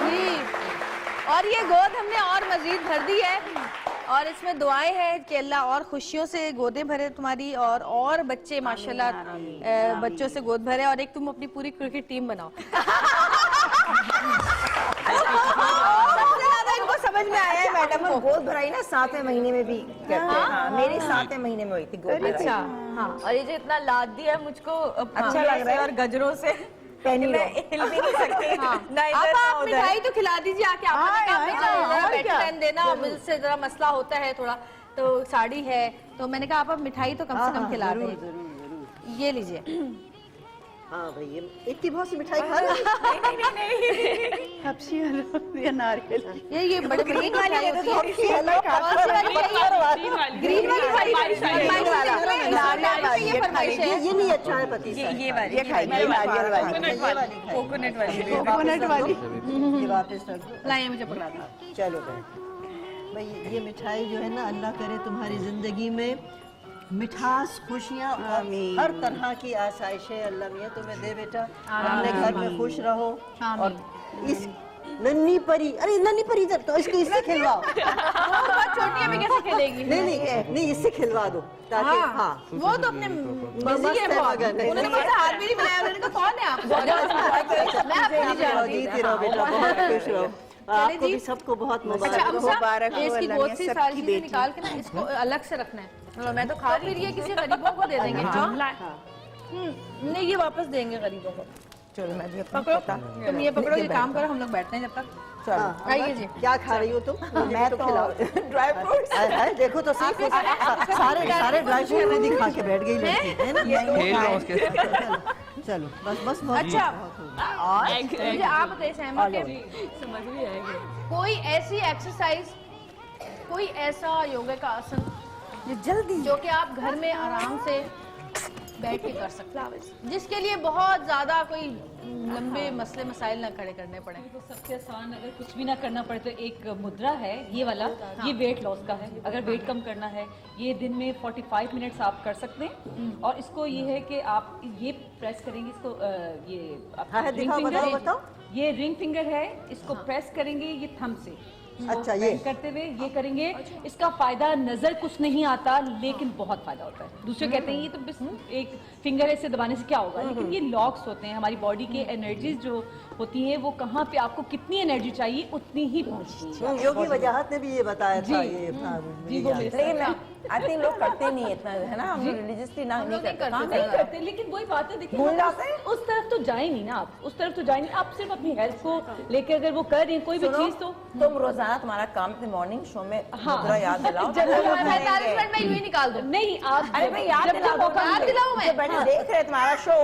जी, और ये गोद हमने और मजीद भर दी है, और इसमें दुआएं हैं कि अल्लाह और खुशियों से गोदें भरे तुम्हारी, और बच्चे माशाल्लाह बच्चों से गोद भरे, और एक तुम अपनी पूरी क्रिकेट टीम बनाओ। इनको समझ में आया है मैडम को। गोद भराई ना 7वें महीने में भी करते हैं। हाँ, मेरी 7वें महीने में हुई थी गोद भराई। अच्छा, हाँ, और ये जो इतना लाद दिया है मुझको अच्छा लग रहा है, और गजरों से पहनी मैं हिल भी नहीं सकती। हाँ। अब आप मिठाई तो खिला दीजिए आके, आपने बैठ रहने देना, मुझसे जरा मसला होता है थोड़ा, तो साड़ी है तो मैंने कहा आप मिठाई तो कम से कम खिला दें। ये लीजिए। हाँ भाई, ये इतनी बहुत सी मिठाई खा रही हब्शी या नारियल, ये बड़े ग्रीन वाली होती है, ग्रीन वाली ये नहीं अच्छा है पति साहब। ये वाली, ये खाइए नारियल वाली, कोकोनट वाली, कोकोनट वाली। ये वापस रख दो। लाइए मुझे पकड़ा दो। चलो भाई, ये मिठाई जो है ना, अल्लाह करे तुम्हारी जिंदगी में मिठास, खुशियाँ और हर तरह की आसाइशें अल्लाह मियाँ तुम्हें दे बेटा। अपने घर में खुश रहो। और इस नन्ही परी, अरे नन्ही परी इधर, तो इसको इससे खिलवाओ। छोटी अभी कैसे खेलेगी? नहीं, इससे खिलवा दो ताकि हाँ वो तो अपने बिजी है बहुत। उन्होंने मुझसे हाथ भी नहीं मिलाया, उन्होंने कहा कौन है आप? मैं आपको जानती जीती रहो बेटा, बहुत खुश रहो। आपको भी सबको बहुत मुबारक हो। इसकी गोद से सारी चीजें निकाल के ना इसको अलग से रखना है। मैं तो खा फिर ये किसी गरीबों को दे देंगे। नहीं, ये वापस देंगे गरीबों को। चलो मैं भी पकड़ो, तुम ये पकड़ो, ये काम करो, हम लोग बैठते हैं जब तक। चलो आइए जी। क्या खा रही हो तुम? मैं तो ड्राई फ्रूट्स। देखो तो सही, सारे ड्राई फ्रूट में दिखा के बैठ गई लड़की, है ना? खेल रहा हूँ उसके साथ। चलो बस अच्छा, और मुझे आप बताइए सहमा के समझ भी आएगी। कोई ऐसी एक्सरसाइज, कोई ऐसा योगा का आसन जल्दी जो कि आप घर में आराम से बैठ के कर सकते हैं, जिसके लिए बहुत ज्यादा कोई लंबे मसले मसाइल ना खड़े करने पड़े? तो सबसे आसान, अगर कुछ भी ना करना पड़े तो एक मुद्रा है ये वाला, ये वेट लॉस का है। अगर वेट कम करना है, ये दिन में 45 मिनट्स आप कर सकते हैं। और इसको ये है कि आप ये प्रेस करेंगे, इसको ये रिंग फिंगर, बताओ। ये रिंग फिंगर है, इसको प्रेस करेंगे ये थंब से। अच्छा, ये करते हुए ये करेंगे। इसका फायदा नजर कुछ नहीं आता, लेकिन बहुत फायदा होता है। दूसरे कहते हैं ये तो बस एक फिंगर ऐसे दबाने से क्या होगा, लेकिन ये लॉक्स होते हैं। हमारी बॉडी के एनर्जीज जो होती है वो कहाँ पे आपको कितनी एनर्जी चाहिए उतनी ही पहुँचती है। योगी वजाहत ने भी ये बताया था। ये लेकिन आई थिंक लोग करते नहीं इतना, है ना? हम रिलीजियसली नहीं करते, लेकिन वही बात है, देखिए उस तरफ तो जाए नहीं ना आप, उस तरफ तो जाए नहीं। आप सिर्फ अपनी हेल्थ को लेकर अगर वो कर रही हैं कोई भी चीज, तो तुम रोजाना तुम्हारा काम मॉर्निंग शो में मुद्रा याद दिलाओ। 45 मिनट में यूं ही निकाल दो। नहीं आप, अरे भाई याद दिलाओ मैं बैठे देख रहे तुम्हारा शो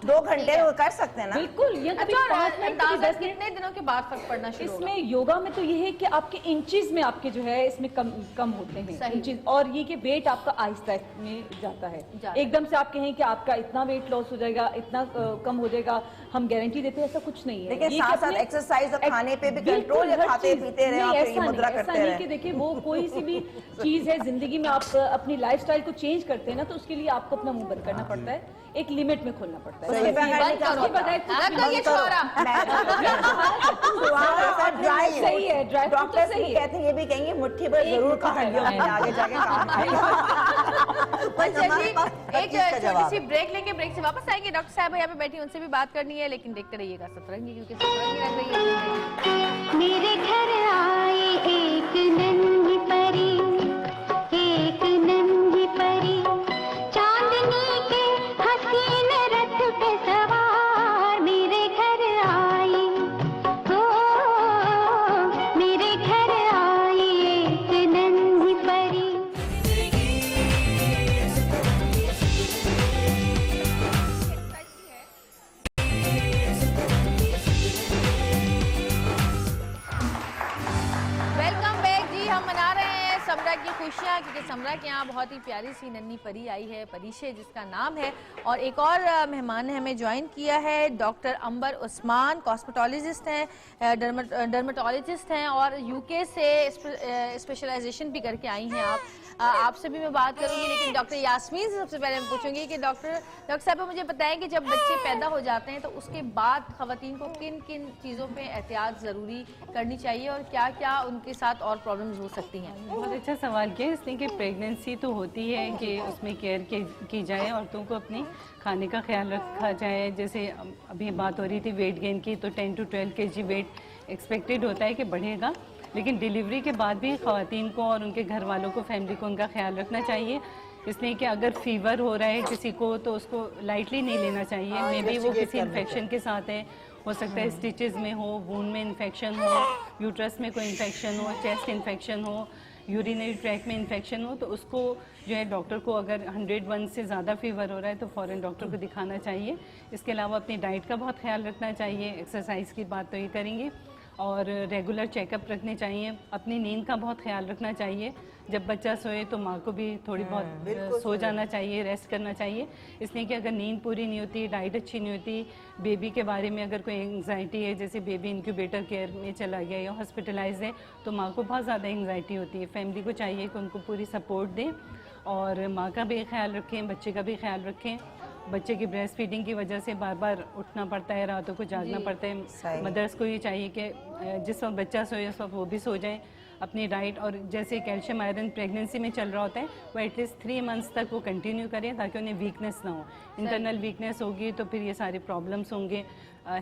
2 घंटे वो कर सकते हैं ना? बिल्कुल। ये कभी 5 मिनट 10 कितने दिनों के बाद फर्क पड़ना शुरू होगा? इसमें योगा में तो ये है कि आपके इंचेस में आपके जो है इसमें कम होते हैं इंचेस, और ये कि वेट आपका आहिस्ता में जाता है। एकदम से आप कहें कि आपका इतना वेट लॉस हो जाएगा, इतना कम हो जाएगा, हम गारंटी देते हैं, ऐसा कुछ नहीं है। लेकिन साथ साथ एक्सरसाइज और खाने पे भी कंट्रोल, या खाते पीते रहे आप ये मुद्रा करते रहे। कि देखिए वो कोई सी भी चीज है जिंदगी में, आप अपनी लाइफस्टाइल को चेंज करते हैं ना, तो उसके लिए आपको अपना मुंह बंद करना पड़ता है, एक लिमिट में खोलना पड़ता है। सही है, डॉक्टर सही कहते हैं, ये भी कहेंगे मुट्ठी भर जरूर खाइए, आगे जाके काम एक छोटी सी ब्रेक लेके ब्रेक से वापस आएंगे। डॉक्टर साहब यहाँ पे बैठी, उनसे भी बात करनी है, लेकिन देखते रहिएगा सतरंगी, क्योंकि सतरंगी लग रही है। मेरे घर आए एक नन्ही परी, एक नन्ही परी, चांदनी के हसीन रथ पे सवार मेरे घर आई। हो मेरे घर आई एक नन्ही परी। समरा की खुशियाँ, क्योंकि समरा के यहाँ बहुत ही प्यारी सी नन्ही परी आई है, परीशे जिसका नाम है। और एक और मेहमान ने हमें ज्वाइन किया है, डॉक्टर अंबर उस्मान, कॉस्मेटोलॉजिस्ट हैं, डर्मेटोलॉजिस्ट हैं और यूके से स्पेशलाइजेशन भी करके आई हैं आप। आपसे भी मैं बात करूंगी, लेकिन डॉक्टर यास्मीन से सबसे पहले मैं पूछूंगी कि डॉक्टर साहब मुझे बताएं कि जब बच्चे पैदा हो जाते हैं तो उसके बाद खवातीन को किन किन चीज़ों पे एहतियात ज़रूरी करनी चाहिए और क्या क्या उनके साथ और प्रॉब्लम्स हो सकती हैं? बहुत अच्छा सवाल किया इसने कि प्रेगनेंसी तो होती है कि उसमें केयर की जाए, औरतों को अपने खाने का ख्याल रखा जाए। जैसे अभी बात हो रही थी वेट गेन की, तो 10 to 12 kg वेट एक्सपेक्टेड होता है कि बढ़ेगा, लेकिन डिलीवरी के बाद भी ख़वातीन को और उनके घर वालों को, फैमिली को उनका ख्याल रखना चाहिए। इसलिए कि अगर फीवर हो रहा है किसी को तो उसको लाइटली नहीं लेना चाहिए। मे बी वो किसी इन्फेक्शन के साथ है, हो सकता है स्टिचेस में हो, वूंड में इन्फेक्शन हो, यूट्रस में कोई इन्फेक्शन हो, चेस्ट इन्फेक्शन हो, यूरिनरी ट्रैक में इन्फेक्शन हो, तो उसको जो है डॉक्टर को, अगर 101 से ज़्यादा फीवर हो रहा है तो फ़ौरन डॉक्टर को दिखाना चाहिए। इसके अलावा अपनी डाइट का बहुत ख्याल रखना चाहिए। एक्सरसाइज की बात तो ये करेंगे, और रेगुलर चेकअप रखने चाहिए। अपनी नींद का बहुत ख्याल रखना चाहिए। जब बच्चा सोए तो माँ को भी थोड़ी बहुत सो जाना चाहिए, रेस्ट करना चाहिए। इसलिए कि अगर नींद पूरी नहीं होती, डाइट अच्छी नहीं होती, बेबी के बारे में अगर कोई एंग्जाइटी है, जैसे बेबी इंक्यूबेटर केयर में चला गया या हॉस्पिटलाइज है, तो माँ को बहुत ज़्यादा एंग्जाइटी होती है। फैमिली को चाहिए कि उनको पूरी सपोर्ट दें और माँ का भी ख्याल रखें, बच्चे का भी ख्याल रखें। बच्चे की ब्रेस्ट फीडिंग की वजह से बार बार उठना पड़ता है, रातों को जागना पड़ता है। मदर्स को ये चाहिए कि जिस वक्त बच्चा सोए उस वक्त वो भी सो जाए। अपनी डाइट और जैसे कैल्शियम आयरन प्रेगनेंसी में चल रहा होता है, वो एटलीस्ट 3 months तक वो कंटिन्यू करें, ताकि उन्हें वीकनेस ना हो। इंटरनल वीकनेस होगी तो फिर ये सारे प्रॉब्लम्स होंगे।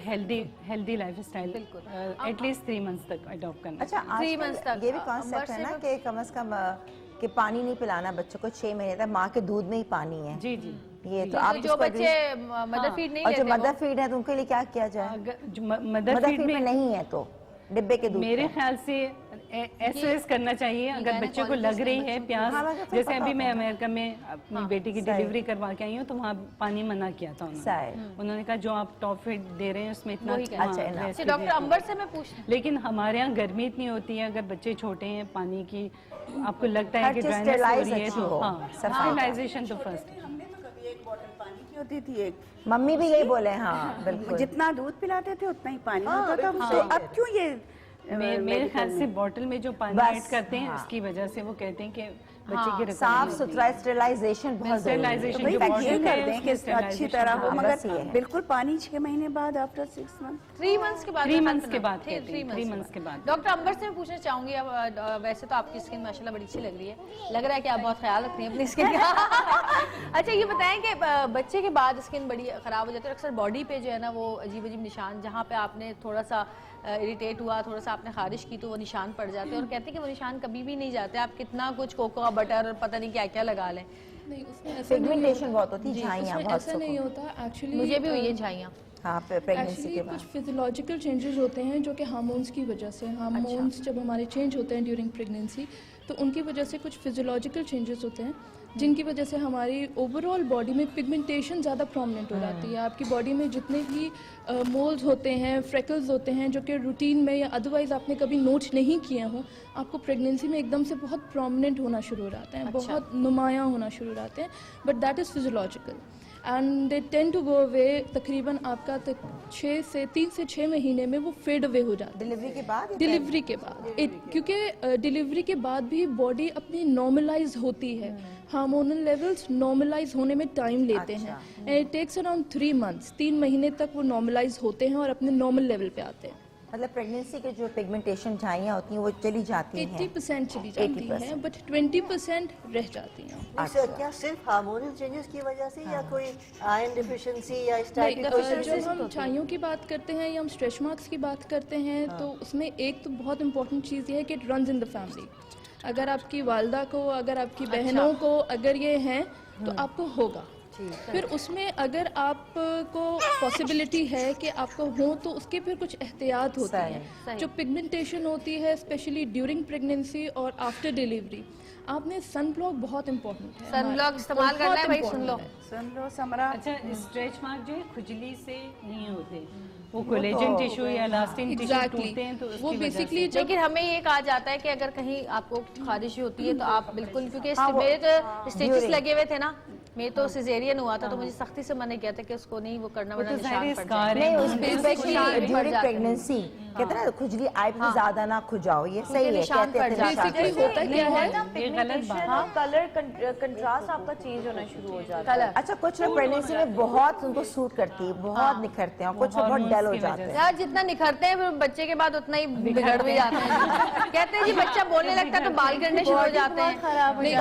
Healthy life style at least 3 months तक अडॉप्ट करना। अच्छा, 3 months तक ये भी कॉन्सेप्ट है ना कि कम से कम कि पानी नहीं पिलाना बच्चों को 6 महीने तक, माँ के दूध में ही पानी है। जी जी, ये तो आप जो बच्चे मदर फीड नहीं और लेते जो मदर फीड है तो उनके लिए क्या किया जाए? मदर फीड में नहीं है तो डिब्बे के दूध मेरे ख्याल से एसओएस करना चाहिए। अगर बच्चे को लग रही है प्यास, जैसे अभी मैं अमेरिका में अपनी बेटी की डिलीवरी करवा के आई हूँ तो वहाँ पानी मना किया था उन्होंने कहा जो आप टॉप फीड दे रहे हैं उसमें इतना अच्छा। डॉक्टर अंबर से मैं पूछ, लेकिन हमारे यहाँ गर्मी इतनी होती है, अगर बच्चे छोटे हैं पानी की आपको लगता है कि ड्राइनेस हो रही है तो स्टरलाइजेशन तो फर्स्ट। होती थी एक, मम्मी भी यही बोले। हाँ बिल्कुल, जितना दूध पिलाते थे उतना ही पानी होता था। तो अब क्यों ये मेरे ख्याल से बोतल में जो पानी ऐड करते हैं उसकी वजह से वो कहते हैं कि बच्चे की साफ सुथरा स्टेरिलाइजेशन बहुत स्टेरिलाइजेशन ये कर दें कि अच्छी तरह हो, मगर बिल्कुल पानी 6 महीने बाद, आफ्टर 6 मंथ, 3 मंथ्स के बाद, 3 मंथ्स के बाद, 3 मंथ्स के बाद। डॉक्टर अंबर से मैं पूछना चाहूंगी, अब वैसे तो आपकी स्किन माशाल्लाह बड़ी अच्छी लग रही है, लग रहा है कि आप बहुत ख्याल रखती हैं अपनी स्किन का। अच्छा ये बताएं कि बच्चे के बाद स्किन बड़ी खराब हो जाती है, अक्सर बॉडी पे जो है ना वो अजीब अजीब निशान, जहाँ पे आपने थोड़ा सा इरिटेट हुआ, थोड़ा सा आपने खारिश की तो वो निशान पड़ जाते हैं, और कहते हैं कि वो निशान कभी भी नहीं जाते, आप कितना कुछ कोको बटर और पता नहीं क्या क्या लगा लें। नहीं, उसमें पिगमेंटेशन बहुत होती है, झाइयां बहुत, ऐसा नहीं होता एक्चुअली। मुझे भी हुई है झाइयां। हाँ, प्रेगनेंसी के बाद कुछ फिजियोलॉजिकल चेंजेस होते हैं जो कि हार्मोन्स की वजह से, हार्मोन्स जब हमारे चेंज होते हैं ड्यूरिंग प्रेगनेंसी तो उनकी वजह से कुछ फिजियोलॉजिकल चेंजेस होते हैं जिनकी वजह से हमारी ओवरऑल बॉडी में पिगमेंटेशन ज़्यादा प्रोमिनेंट हो जाती है। आपकी बॉडी में जितने भी मोल्स होते हैं, फ्रेकल्स होते हैं जो कि रूटीन में या अदरवाइज आपने कभी नोट नहीं किए हों, आपको प्रेगनेंसी में एकदम से बहुत प्रोमिनेंट होना शुरू हो जाते हैं, बहुत नुमायाँ होना शुरू हो जाते हैं, but that is physiological and they tend to go away. तकरीबन आपका 3 से 6 महीने में वो फेड अवे हो जाता है डिलीवरी के बाद। डिलीवरी के बाद क्योंकि डिलीवरी के बाद भी बॉडी अपनी नॉर्मलाइज होती है, हार्मोनल लेवल्स नॉर्मलाइज होने में टाइम लेते हैं and it takes around 3 months, 3 महीने तक वो नॉर्मलाइज होते हैं और अपने नॉर्मल लेवल पे आते हैं। मतलब प्रेगनेंसी के जो पिगमेंटेशन झाइयाँ होती हैं वो चली जाती हैं, 80% चली जाती हैं, बट 20% रह जाती हैं। अच्छा, क्या सिर्फ हार्मोनल चेंजेस की वजह से या कोई आयरन डिफिशिएंसी या स्टैटिक? जब हम झाइयों की बात करते हैं या हम स्ट्रेच मार्क्स की बात करते हैं तो उसमें एक तो बहुत इंपॉर्टेंट चीज़ ये है कि it runs in the family. अगर आपकी वालदा को, अगर आपकी बहनों को अगर ये हैं तो आपको होगा। फिर उसमें अगर आपको पॉसिबिलिटी है कि आपको हो तो उसके फिर कुछ एहतियात होती हैं। जो पिगमेंटेशन होती है स्पेशली ड्यूरिंग प्रेगनेंसी और आफ्टर डिलीवरी, आपने सन ब्लॉक बहुत इम्पोर्टेंट है, सन ब्लॉक इस्तेमाल करना है भाई, सुन लो सन लो समरा। अच्छा, स्ट्रेच मार्क जो है खुजली से नहीं होते, वो कोलेजन टिश्यू या इलास्टिन टिश्यू टूटते हैं तो वो बेसिकली। लेकिन हमें ये कहा जाता है कि अगर कहीं आपको खारिश होती है तो आप बिल्कुल, क्योंकि मेरे तो स्टिचेस लगे हुए थे ना, मेरे तो सिजेरियन हुआ था तो मुझे सख्ती से मना किया था कि उसको नहीं वो करना, वरना निशान पड़ जाएगा। नहीं, स्पेशली ड्यूरिंग प्रेगनेंसी कहते हैं ना खुजली आई पे ज्यादा ना खुजाओ, ये सही है, कहते हैं बेसिकली होता क्या है, ये गलत बात है। कलर कंट्रास्ट आपका चेंज होना शुरू हो जाता है। अच्छा, कुछ लोग प्रेगनेंसी में बहुत उनको सूट करती है, बहुत निखरते हैं, और कुछ बहुत डल हो जाते हैं। यार जितना निखरते हैं फिर बच्चे के बाद उतना ही बिगड़ भी जाते हैं। कहते हैं जी बच्चा बोलने लगता है तो बाल गिरने शुरू हो जाते हैं।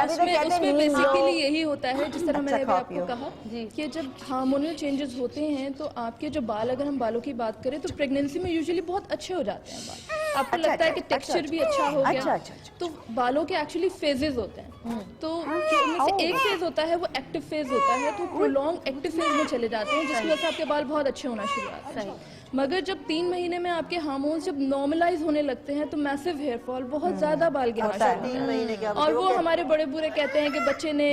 उसमें बेसिकली यही होता है, जिस तरह मैंने अभी आपको कहा कि जब हार्मोनल चेंजेस होते हैं तो आपके जो बाल, अगर हम बालों की बात करें तो प्रेगनेंसी में यूजुअली बहुत अच्छे हो जाते हैं बाल, आपको लगता है कि टेक्सचर भी अच्छा हो गया। तो बालों के एक्चुअली फेजेस होते हैं, तो जो उनमें से एक फेज होता है वो एक्टिव फेज होता है, तो प्रोलॉन्ग एक्टिव फेज में चले जाते हैं जिसकी वजह से आपके बाल बहुत अच्छे होना शुरू होते हैं। मगर जब 3 महीने में आपके हार्मोन्स जब नॉर्मलाइज होने लगते हैं तो मैसिव हेयर फॉल, बहुत ज्यादा बाल गिरना शुरू होता है। और वो हमारे बड़े बुरे कहते हैं कि बच्चे ने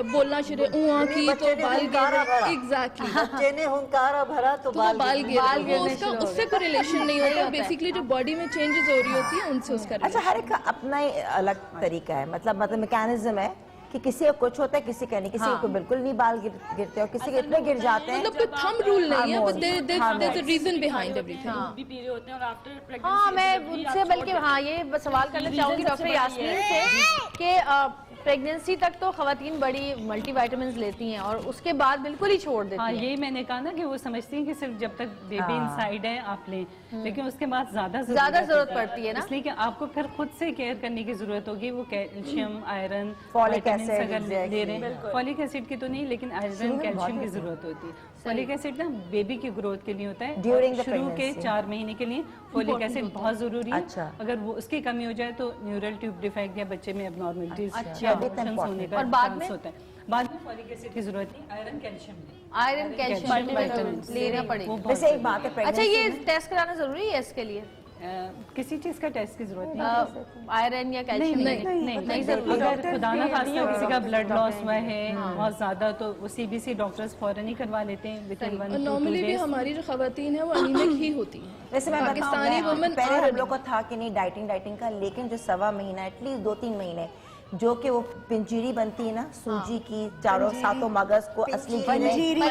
बोलना शुरू की तो बाल गिरे। एग्जैक्टली, बच्चे ने हुंकारा भरा तो बाल गिरे। उससे कोई रिलेशन नहीं होता, बेसिकली जो बॉडी में चेंजेस हो रही होती है उनसे उसका। अच्छा, हर एक का अपना ही अलग तरीका है, मतलब मैकेनिज्म है कि किसी को कुछ होता है, किसी का नहीं, किसी को बिल्कुल नहीं बाल गिरते और किसी के इतने गिर जाते हैं। मतलब कोई थंब रूल नहीं है, but there is a reason behind everything. भी पीरियड होते हैं और आफ्टर प्रेगनेंसी। हाँ, मैं उनसे बल्कि ये सवाल करना चाहूंगी डॉक्टर यास्मीन से कि प्रेगनेंसी तक तो खवातीन बड़ी मल्टीविटामिन लेती हैं और उसके बाद बिल्कुल ही छोड़ देती हैं। यही मैंने कहा ना कि वो समझती हैं कि सिर्फ जब तक बेबी इनसाइड है आप लें, लेकिन उसके बाद ज्यादा जरूरत पड़ती है ना, इसलिए कि आपको फिर खुद से केयर करने की जरूरत होगी। वो कैल्शियम, आयरन, फॉलिक एसिड अगर ले रहे हैं, फॉलिक एसिड की तो नहीं, लेकिन आयरन, कैल्शियम की जरूरत होती है। फॉलिक एसिड ना बेबी की ग्रोथ के लिए होता है, शुरू के 4 महीने के लिए फॉलिक एसिड बहुत जरूरी है। अगर वो उसकी कमी हो जाए तो न्यूरल ट्यूब डिफेक्ट या बच्चे में एबनॉर्मलिटीज होने का चांस होता है। बाद में फॉलिक एसिड की जरूरत नहीं, आयरन कैल्शियम आयरन कैल्शियम लेना पड़ेगा। वैसे एक बात है, अच्छा ये टेस्ट कराना जरूरी है इसके लिए? किसी चीज का टेस्ट की जरूरत नहीं, आयरन या कैल्शियम नहीं जरूरी। अगर खुदा ना खास्ता किसी का ब्लड लॉस हुआ है बहुत ज्यादा तो वो सीबीसी डॉक्टर्स फौरन ही करवा लेते हैं विद इन 1 to 2 नॉर्मली भी हमारी जो खवातीन है वो अनीमिक ही होती हैं। वैसे मैं पाकिस्तानी वुमेन पहले हम लोग को था कि नहीं डाइटिंग का, लेकिन जो 1.25 महीना एटलीस्ट 2-3 महीने जो कि वो पिंजीरी बनती है ना सूजी की, चारों सातों मगज को असली पंजीरी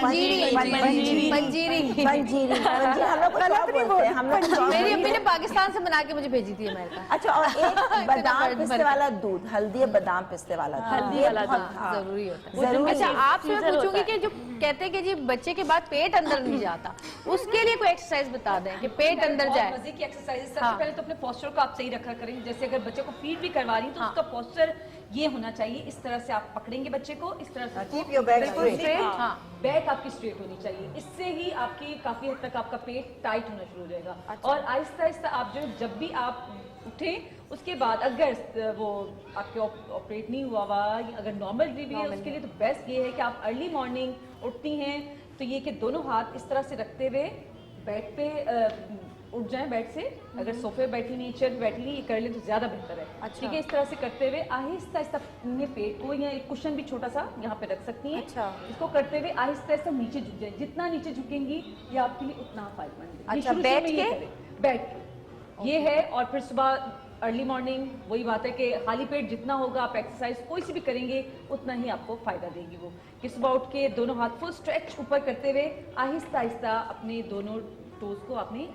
हम लोग मेरी अम्मी ने पाकिस्तान से बना के मुझे भेजी थी अमेरिका। अच्छा, और एक बादाम पिस्ते वाला दूध, हल्दी बादाम पिस्ते वाला हल्दी वाला जरूरी होता है। अच्छा आपसे मैं पूछूंगी कि जो कहते हैं कि जी बच्चे के बाद पेट अंदर नहीं जाता, उसके लिए कोई एक्सरसाइज बता दें कि पेट अंदर जाए। मजे की एक्सरसाइज, सबसे पहले तो अपने पोस्चर को आप सही रखा करें। जैसे अगर बच्चे को फीड भी करवा रही है तो उसका पोस्चर ये होना चाहिए, इस तरह से आप पकड़ेंगे बच्चे को, इस तरह से बैक आपकी स्ट्रेट होनी चाहिए। इससे ही आपकी काफी हद तक आपका पेट टाइट होना शुरू हो जाएगा। और आहिस्ता आहिस्ता आप जो जब भी आप उठे उसके बाद अगर वो आपके ऑपरेट नहीं हुआ हुआ, अगर नॉर्मल डिलीवरी है उसके लिए तो बेस्ट ये है कि आप अर्ली मॉर्निंग उठती हैं तो ये कि दोनों हाथ इस तरह से रखते हुए बेड पे उठ जाएं बेड से। अगर सोफे बैठी नहीं, चेयर पे बैठी नहीं, ये कर ले तो ज्यादा बेहतर है। अच्छा। ठीक है, इस तरह से करते हुए आहिस्ता आहिस्ता अपने पेट को, या एक कुशन भी छोटा सा यहाँ पे रख सकती हैं। अच्छा। इसको करते हुए आहिस्ता आहिस्ता नीचे झुक जाए, जितना नीचे झुकेंगी ये आपके लिए उतना फायदेमंद है। अच्छा, बैठ के ये है। और फिर सुबह अर्ली मॉर्निंग वही बात है कि खाली पेट जितना होगा आप एक्सरसाइज कोई सी भी करेंगे उतना ही आपको फायदा देगी वो। कि सुबह उठ के दोनों हाथ फुल स्ट्रेच ऊपर करते हुए आहिस्ता आहिस्ता अपने दोनों टोज को आपने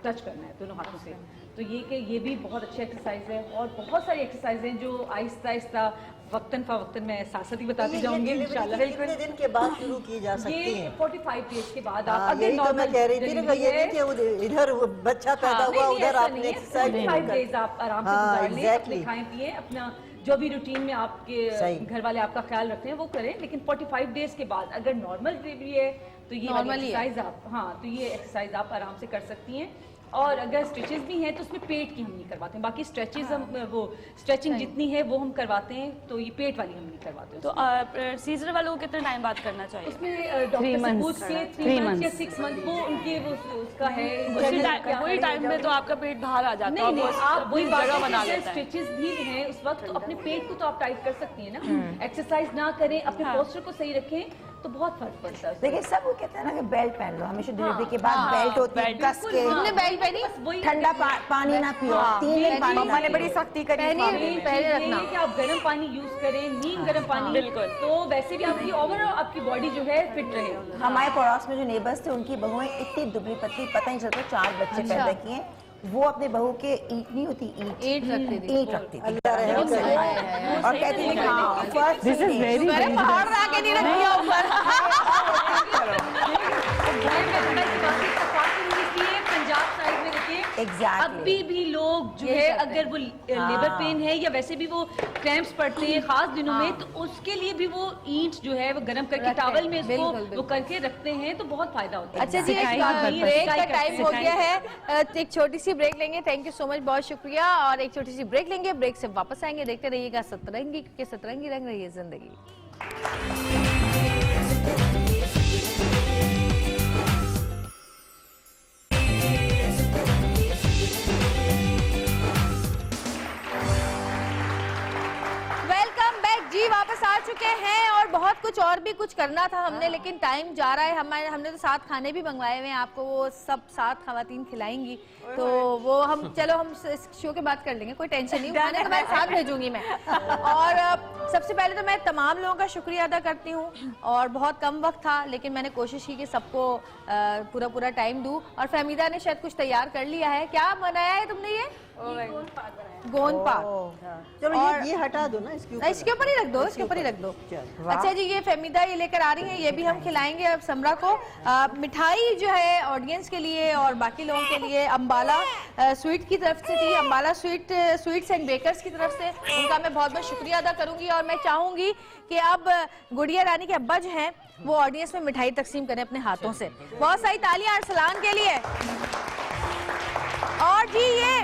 टच करना है दोनों हाथों से। तो ये कि ये भी बहुत अच्छी एक्सरसाइज है। और बहुत सारी एक्सरसाइज हैं जो आहिस्ता आहिस्ता वक्तन फवक्तन मैं साथ ही बताती जाऊंगी इंशाल्लाह। कितने दिन के बाद शुरू की जा सकती है? ये 45 डेज के बाद आप अगर यही तो मैं कह रही थी ना, ये नहीं कि इधर बच्चा पैदा हुआ उधर आपने एक्सरसाइज 45 डेज आप आराम से गुजार लें, अपने खाएं पिए, अपना जो भी रूटीन में आपके घर वाले आपका ख्याल रखते हैं वो करें। लेकिन 45 डेज के बाद अगर नॉर्मल डिलीवरी है तो ये एक्सरसाइज आप तो ये एक्सरसाइज आप आराम से कर सकती हैं। और अगर स्ट्रेचेस भी हैं तो उसमें पेट की हम नहीं करवाते हैं, बाकी स्ट्रेचेस हम वो स्ट्रेचिंग जितनी है वो हम करवाते हैं, तो ये पेट वाली हम नहीं करवाते। तो सीजर वालों को कितना टाइम बाद करना चाहिए? उसमें डॉक्टर से पूछ के 3 मंथ या 6 मंथ वो उनके वो उसका है। वही टाइम में तो आपका पेट बाहर आ जाता है, आप वही जगह बना लेते हैं। स्ट्रेचेस भी हैं उस वक्त, तो अपने पेट को तो आप टाइट कर सकती हैं ना। एक्सरसाइज ना करें, अपने पोस्चर को सही रखें तो बहुत फर्क पड़ता है। देखिए सब वो कहते हैं ना कि बेल्ट पहन लो, हमेशा डिलीवरी के बाद बेल्ट होती है कस के। हमने बेल्ट पहनी, ठंडा पानी ना पियो, 3 दिन पानी मैंने बड़ी सख्ती करी। पहले रखना कि आप गर्म पानी यूज करें, नीम गर्म पानी, बिल्कुल। तो वैसे भी आपकी ओवरऑल आपकी बॉडी जो है फिट रहे। हमारे पड़ोस में जो नेबर्स थे उनकी बहुएं इतनी दुबली पतली, पता नहीं चलता 4 बच्चे पैदा किए। वो अपने बहू के ईंट नहीं होती, ईंट रखती थी और कहती थी फर्स्ट दिस इज वेरी पहाड़ आके नहीं रख दिया पंजाब साइड में देखिए अभी भी लोग जो है अगर वो लेबर पेन है या वैसे भी वो क्रैम्प्स पड़ते हैं खास दिनों में, तो उसके लिए भी वो ईंट जो है वो गर्म करके टॉवल में उसको वो करके रखते हैं तो बहुत फायदा होता है। अच्छा जी, ब्रेक का टाइम हो गया है, एक छोटी सी ब्रेक लेंगे। थैंक यू सो मच, बहुत शुक्रिया। और एक छोटी सी ब्रेक लेंगे, ब्रेक से वापस आएंगे। देखते रहिएगा सतरंगी, क्योंकि सतरंगी रंग रही है जिंदगी। जी वापस आ चुके हैं और बहुत कुछ और भी कुछ करना था हमने, लेकिन टाइम जा रहा है। हमने तो 7 खाने भी मंगवाए हुए हैं, आपको वो सब 7 खवातीन खिलाएंगी, तो वो हम चलो हम इस शो के बाद कर लेंगे, कोई टेंशन नहीं। खाने तो मैं साथ भेजूंगी मैं। और सबसे पहले तो मैं तमाम लोगों का शुक्रिया अदा करती हूँ। और बहुत कम वक्त था लेकिन मैंने कोशिश की कि सबको पूरा टाइम दूँ। और फहमीदा ने शायद कुछ तैयार कर लिया है। क्या बनाया है तुमने? ये गोंद पाक। चलो ये हटा दो ना, इसके ऊपर ही रख दो, इसके ऊपर ही रख दो। अच्छा जी, ये फहमीदा ये लेकर आ रही हैं, ये भी हम खिलाएंगे अब समरा को। मिठाई जो है ऑडियंस के लिए और बाकी लोगों के लिए अम्बाला स्वीट की तरफ से थी, अम्बाला स्वीट्स एंड बेकर्स की तरफ से। उनका मैं बहुत बहुत शुक्रिया अदा करूंगी। और मैं चाहूंगी कि अब गुड़िया रानी के अब्बा जो हैं वो ऑडियंस में मिठाई तकसीम करें अपने हाथों से। बहुत सारी तालियां अरसलान के लिए। और जी ये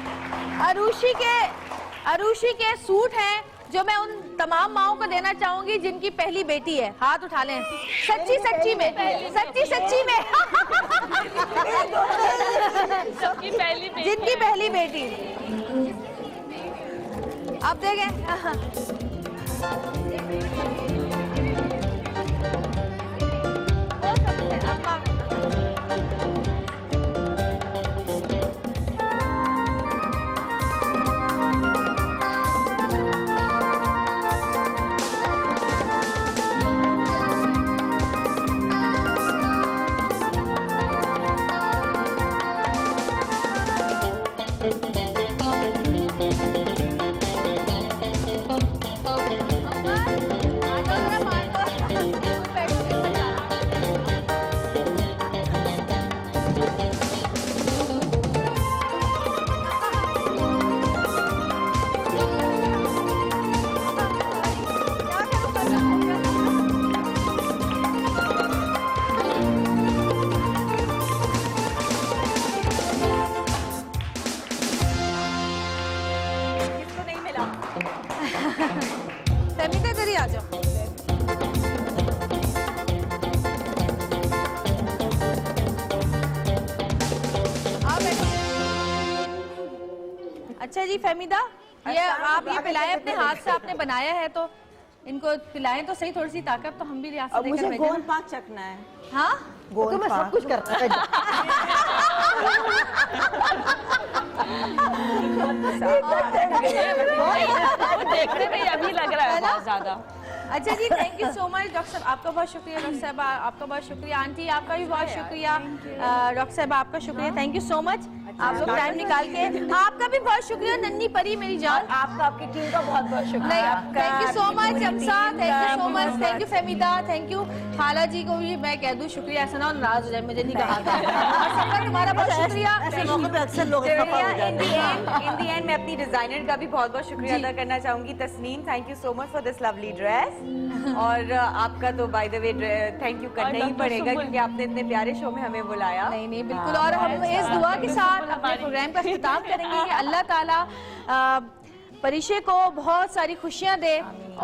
अरूशी के सूट हैं जो मैं उन तमाम माओं को देना चाहूंगी जिनकी पहली बेटी है। हाथ उठा लें। सच्ची सच्ची में, सच्ची सच्ची में सबकी पहली बेटी, जिनकी पहली बेटी। अब देखें फहमीदा इधर ही आ जाओ। अच्छा जी फहमीदा, ये आप ये पिलाएं अपने हाथ से, आपने बनाया है तो इनको पिलाएं तो सही, थोड़ी सी ताकत तो हम भी रियासत अब लेकर मुझे भेजें। गोंद पाक चखना है। हाँ गोंद पाक सब कुछ करता है। देखने में अभी लग रहा है बहुत ज्यादा। अच्छा जी, thank you so much doctor साहब, आपका बहुत शुक्रिया। डॉक्टर साहब आपका बहुत शुक्रिया। आंटी आपका भी बहुत शुक्रिया। डॉक्टर साहब आपका शुक्रिया, थैंक यू सो मच। आप लोग टाइम निकाल के, आपका भी बहुत शुक्रिया नन्ही परी मेरी जान। आपका, आपकी टीम का बहुत बहुत शुक्रिया। Thank you so much Amsa, thank you so much, thank you Fahmida, thank you खाला जी को भी मैं कह दूं शुक्रिया, ऐसा ना हो नाराज हो जाए, मुझे नहीं कहा था। सबका तुम्हारा बहुत शुक्रिया। ऐसे मौके पे अक्सर लोग खफा हो जाते हैं। इन दी एंड मैं अपनी डिजाइनर का भी बहुत बहुत शुक्रिया अदा करना चाहूंगी। Tasneem, thank you so much for this lovely dress. और आपका तो by the way thank you करना ही पड़ेगा क्योंकि आपने इतने प्यारे शो में हमें बुलाया। नहीं नहीं बिल्कुल, और हम इस दुआ के साथ अपने प्रोग्राम का इख्तिताम करेंगे कि अल्लाह ताला परिशे को बहुत सारी खुशियां दे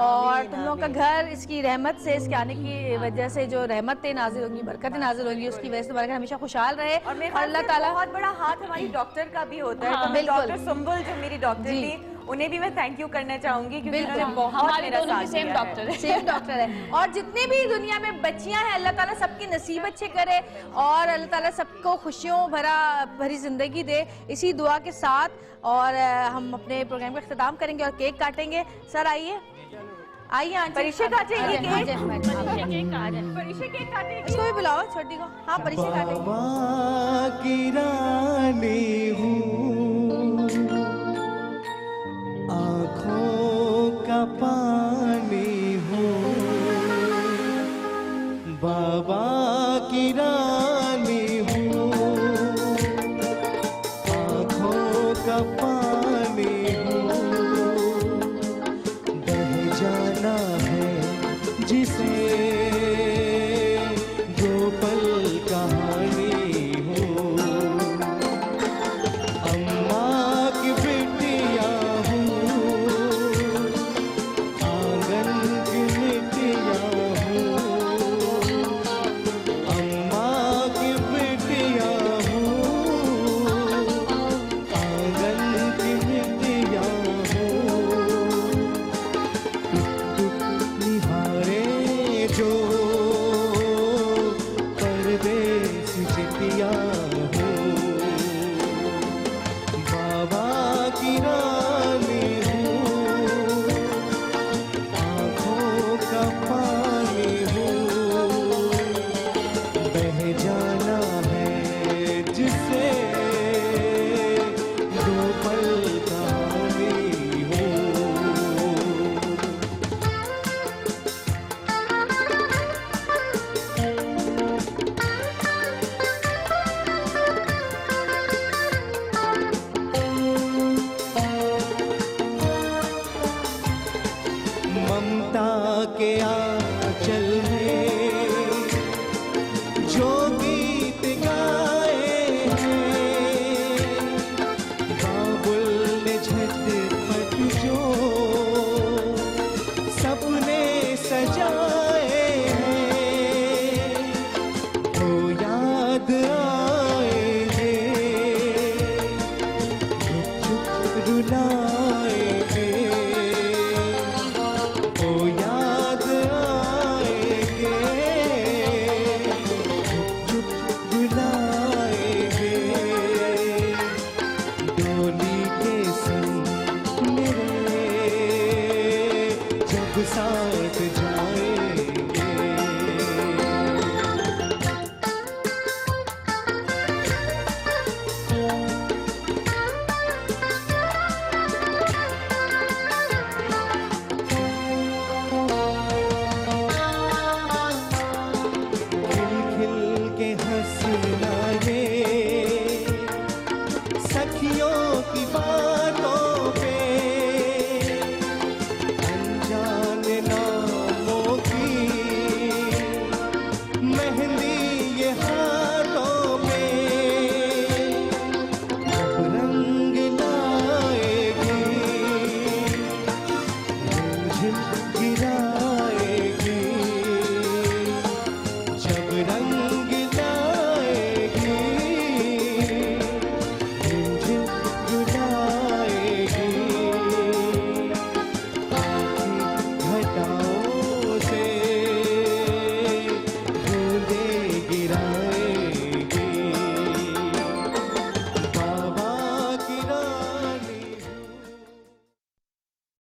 और तुम लोगों का घर इसकी रहमत से, इसके आने की वजह से जो रहमतें नाजिल होंगी, बरकतें नाजिल होंगी, उसकी वजह से तुम्हारा घर हमेशा खुशहाल रहे। और मेरे अल्लाह ताला बहुत बड़ा हाथ हमारी डॉक्टर का भी होता है। हाँ, तो मैं बिल्कुल। डॉक्टर सुंबुल जो मेरी डॉक्टर थी, उन्हें भी मैं थैंक यू करना चाहूंगी क्योंकि बिल्कुल। उन्होंने बहुत हमारे मेरा दोनों साथ की सेम दिया डॉक्टर है। सेम डॉक्टर है। और जितने भी दुनिया में बच्चियां हैं, अल्लाह ताला सबकी नसीब अच्छे करे और अल्लाह ताला सबको खुशियों भरी जिंदगी दे, इसी दुआ के साथ। और हम अपने प्रोग्राम का इख्तिताम करेंगे और केक काटेंगे। सर आइए, आइए आंटी। परिशे काटेंगे केक? परिशे केक काटेंगे। इसको भी बुलाओ छोटी को। हाँ परिशे काटेंगे।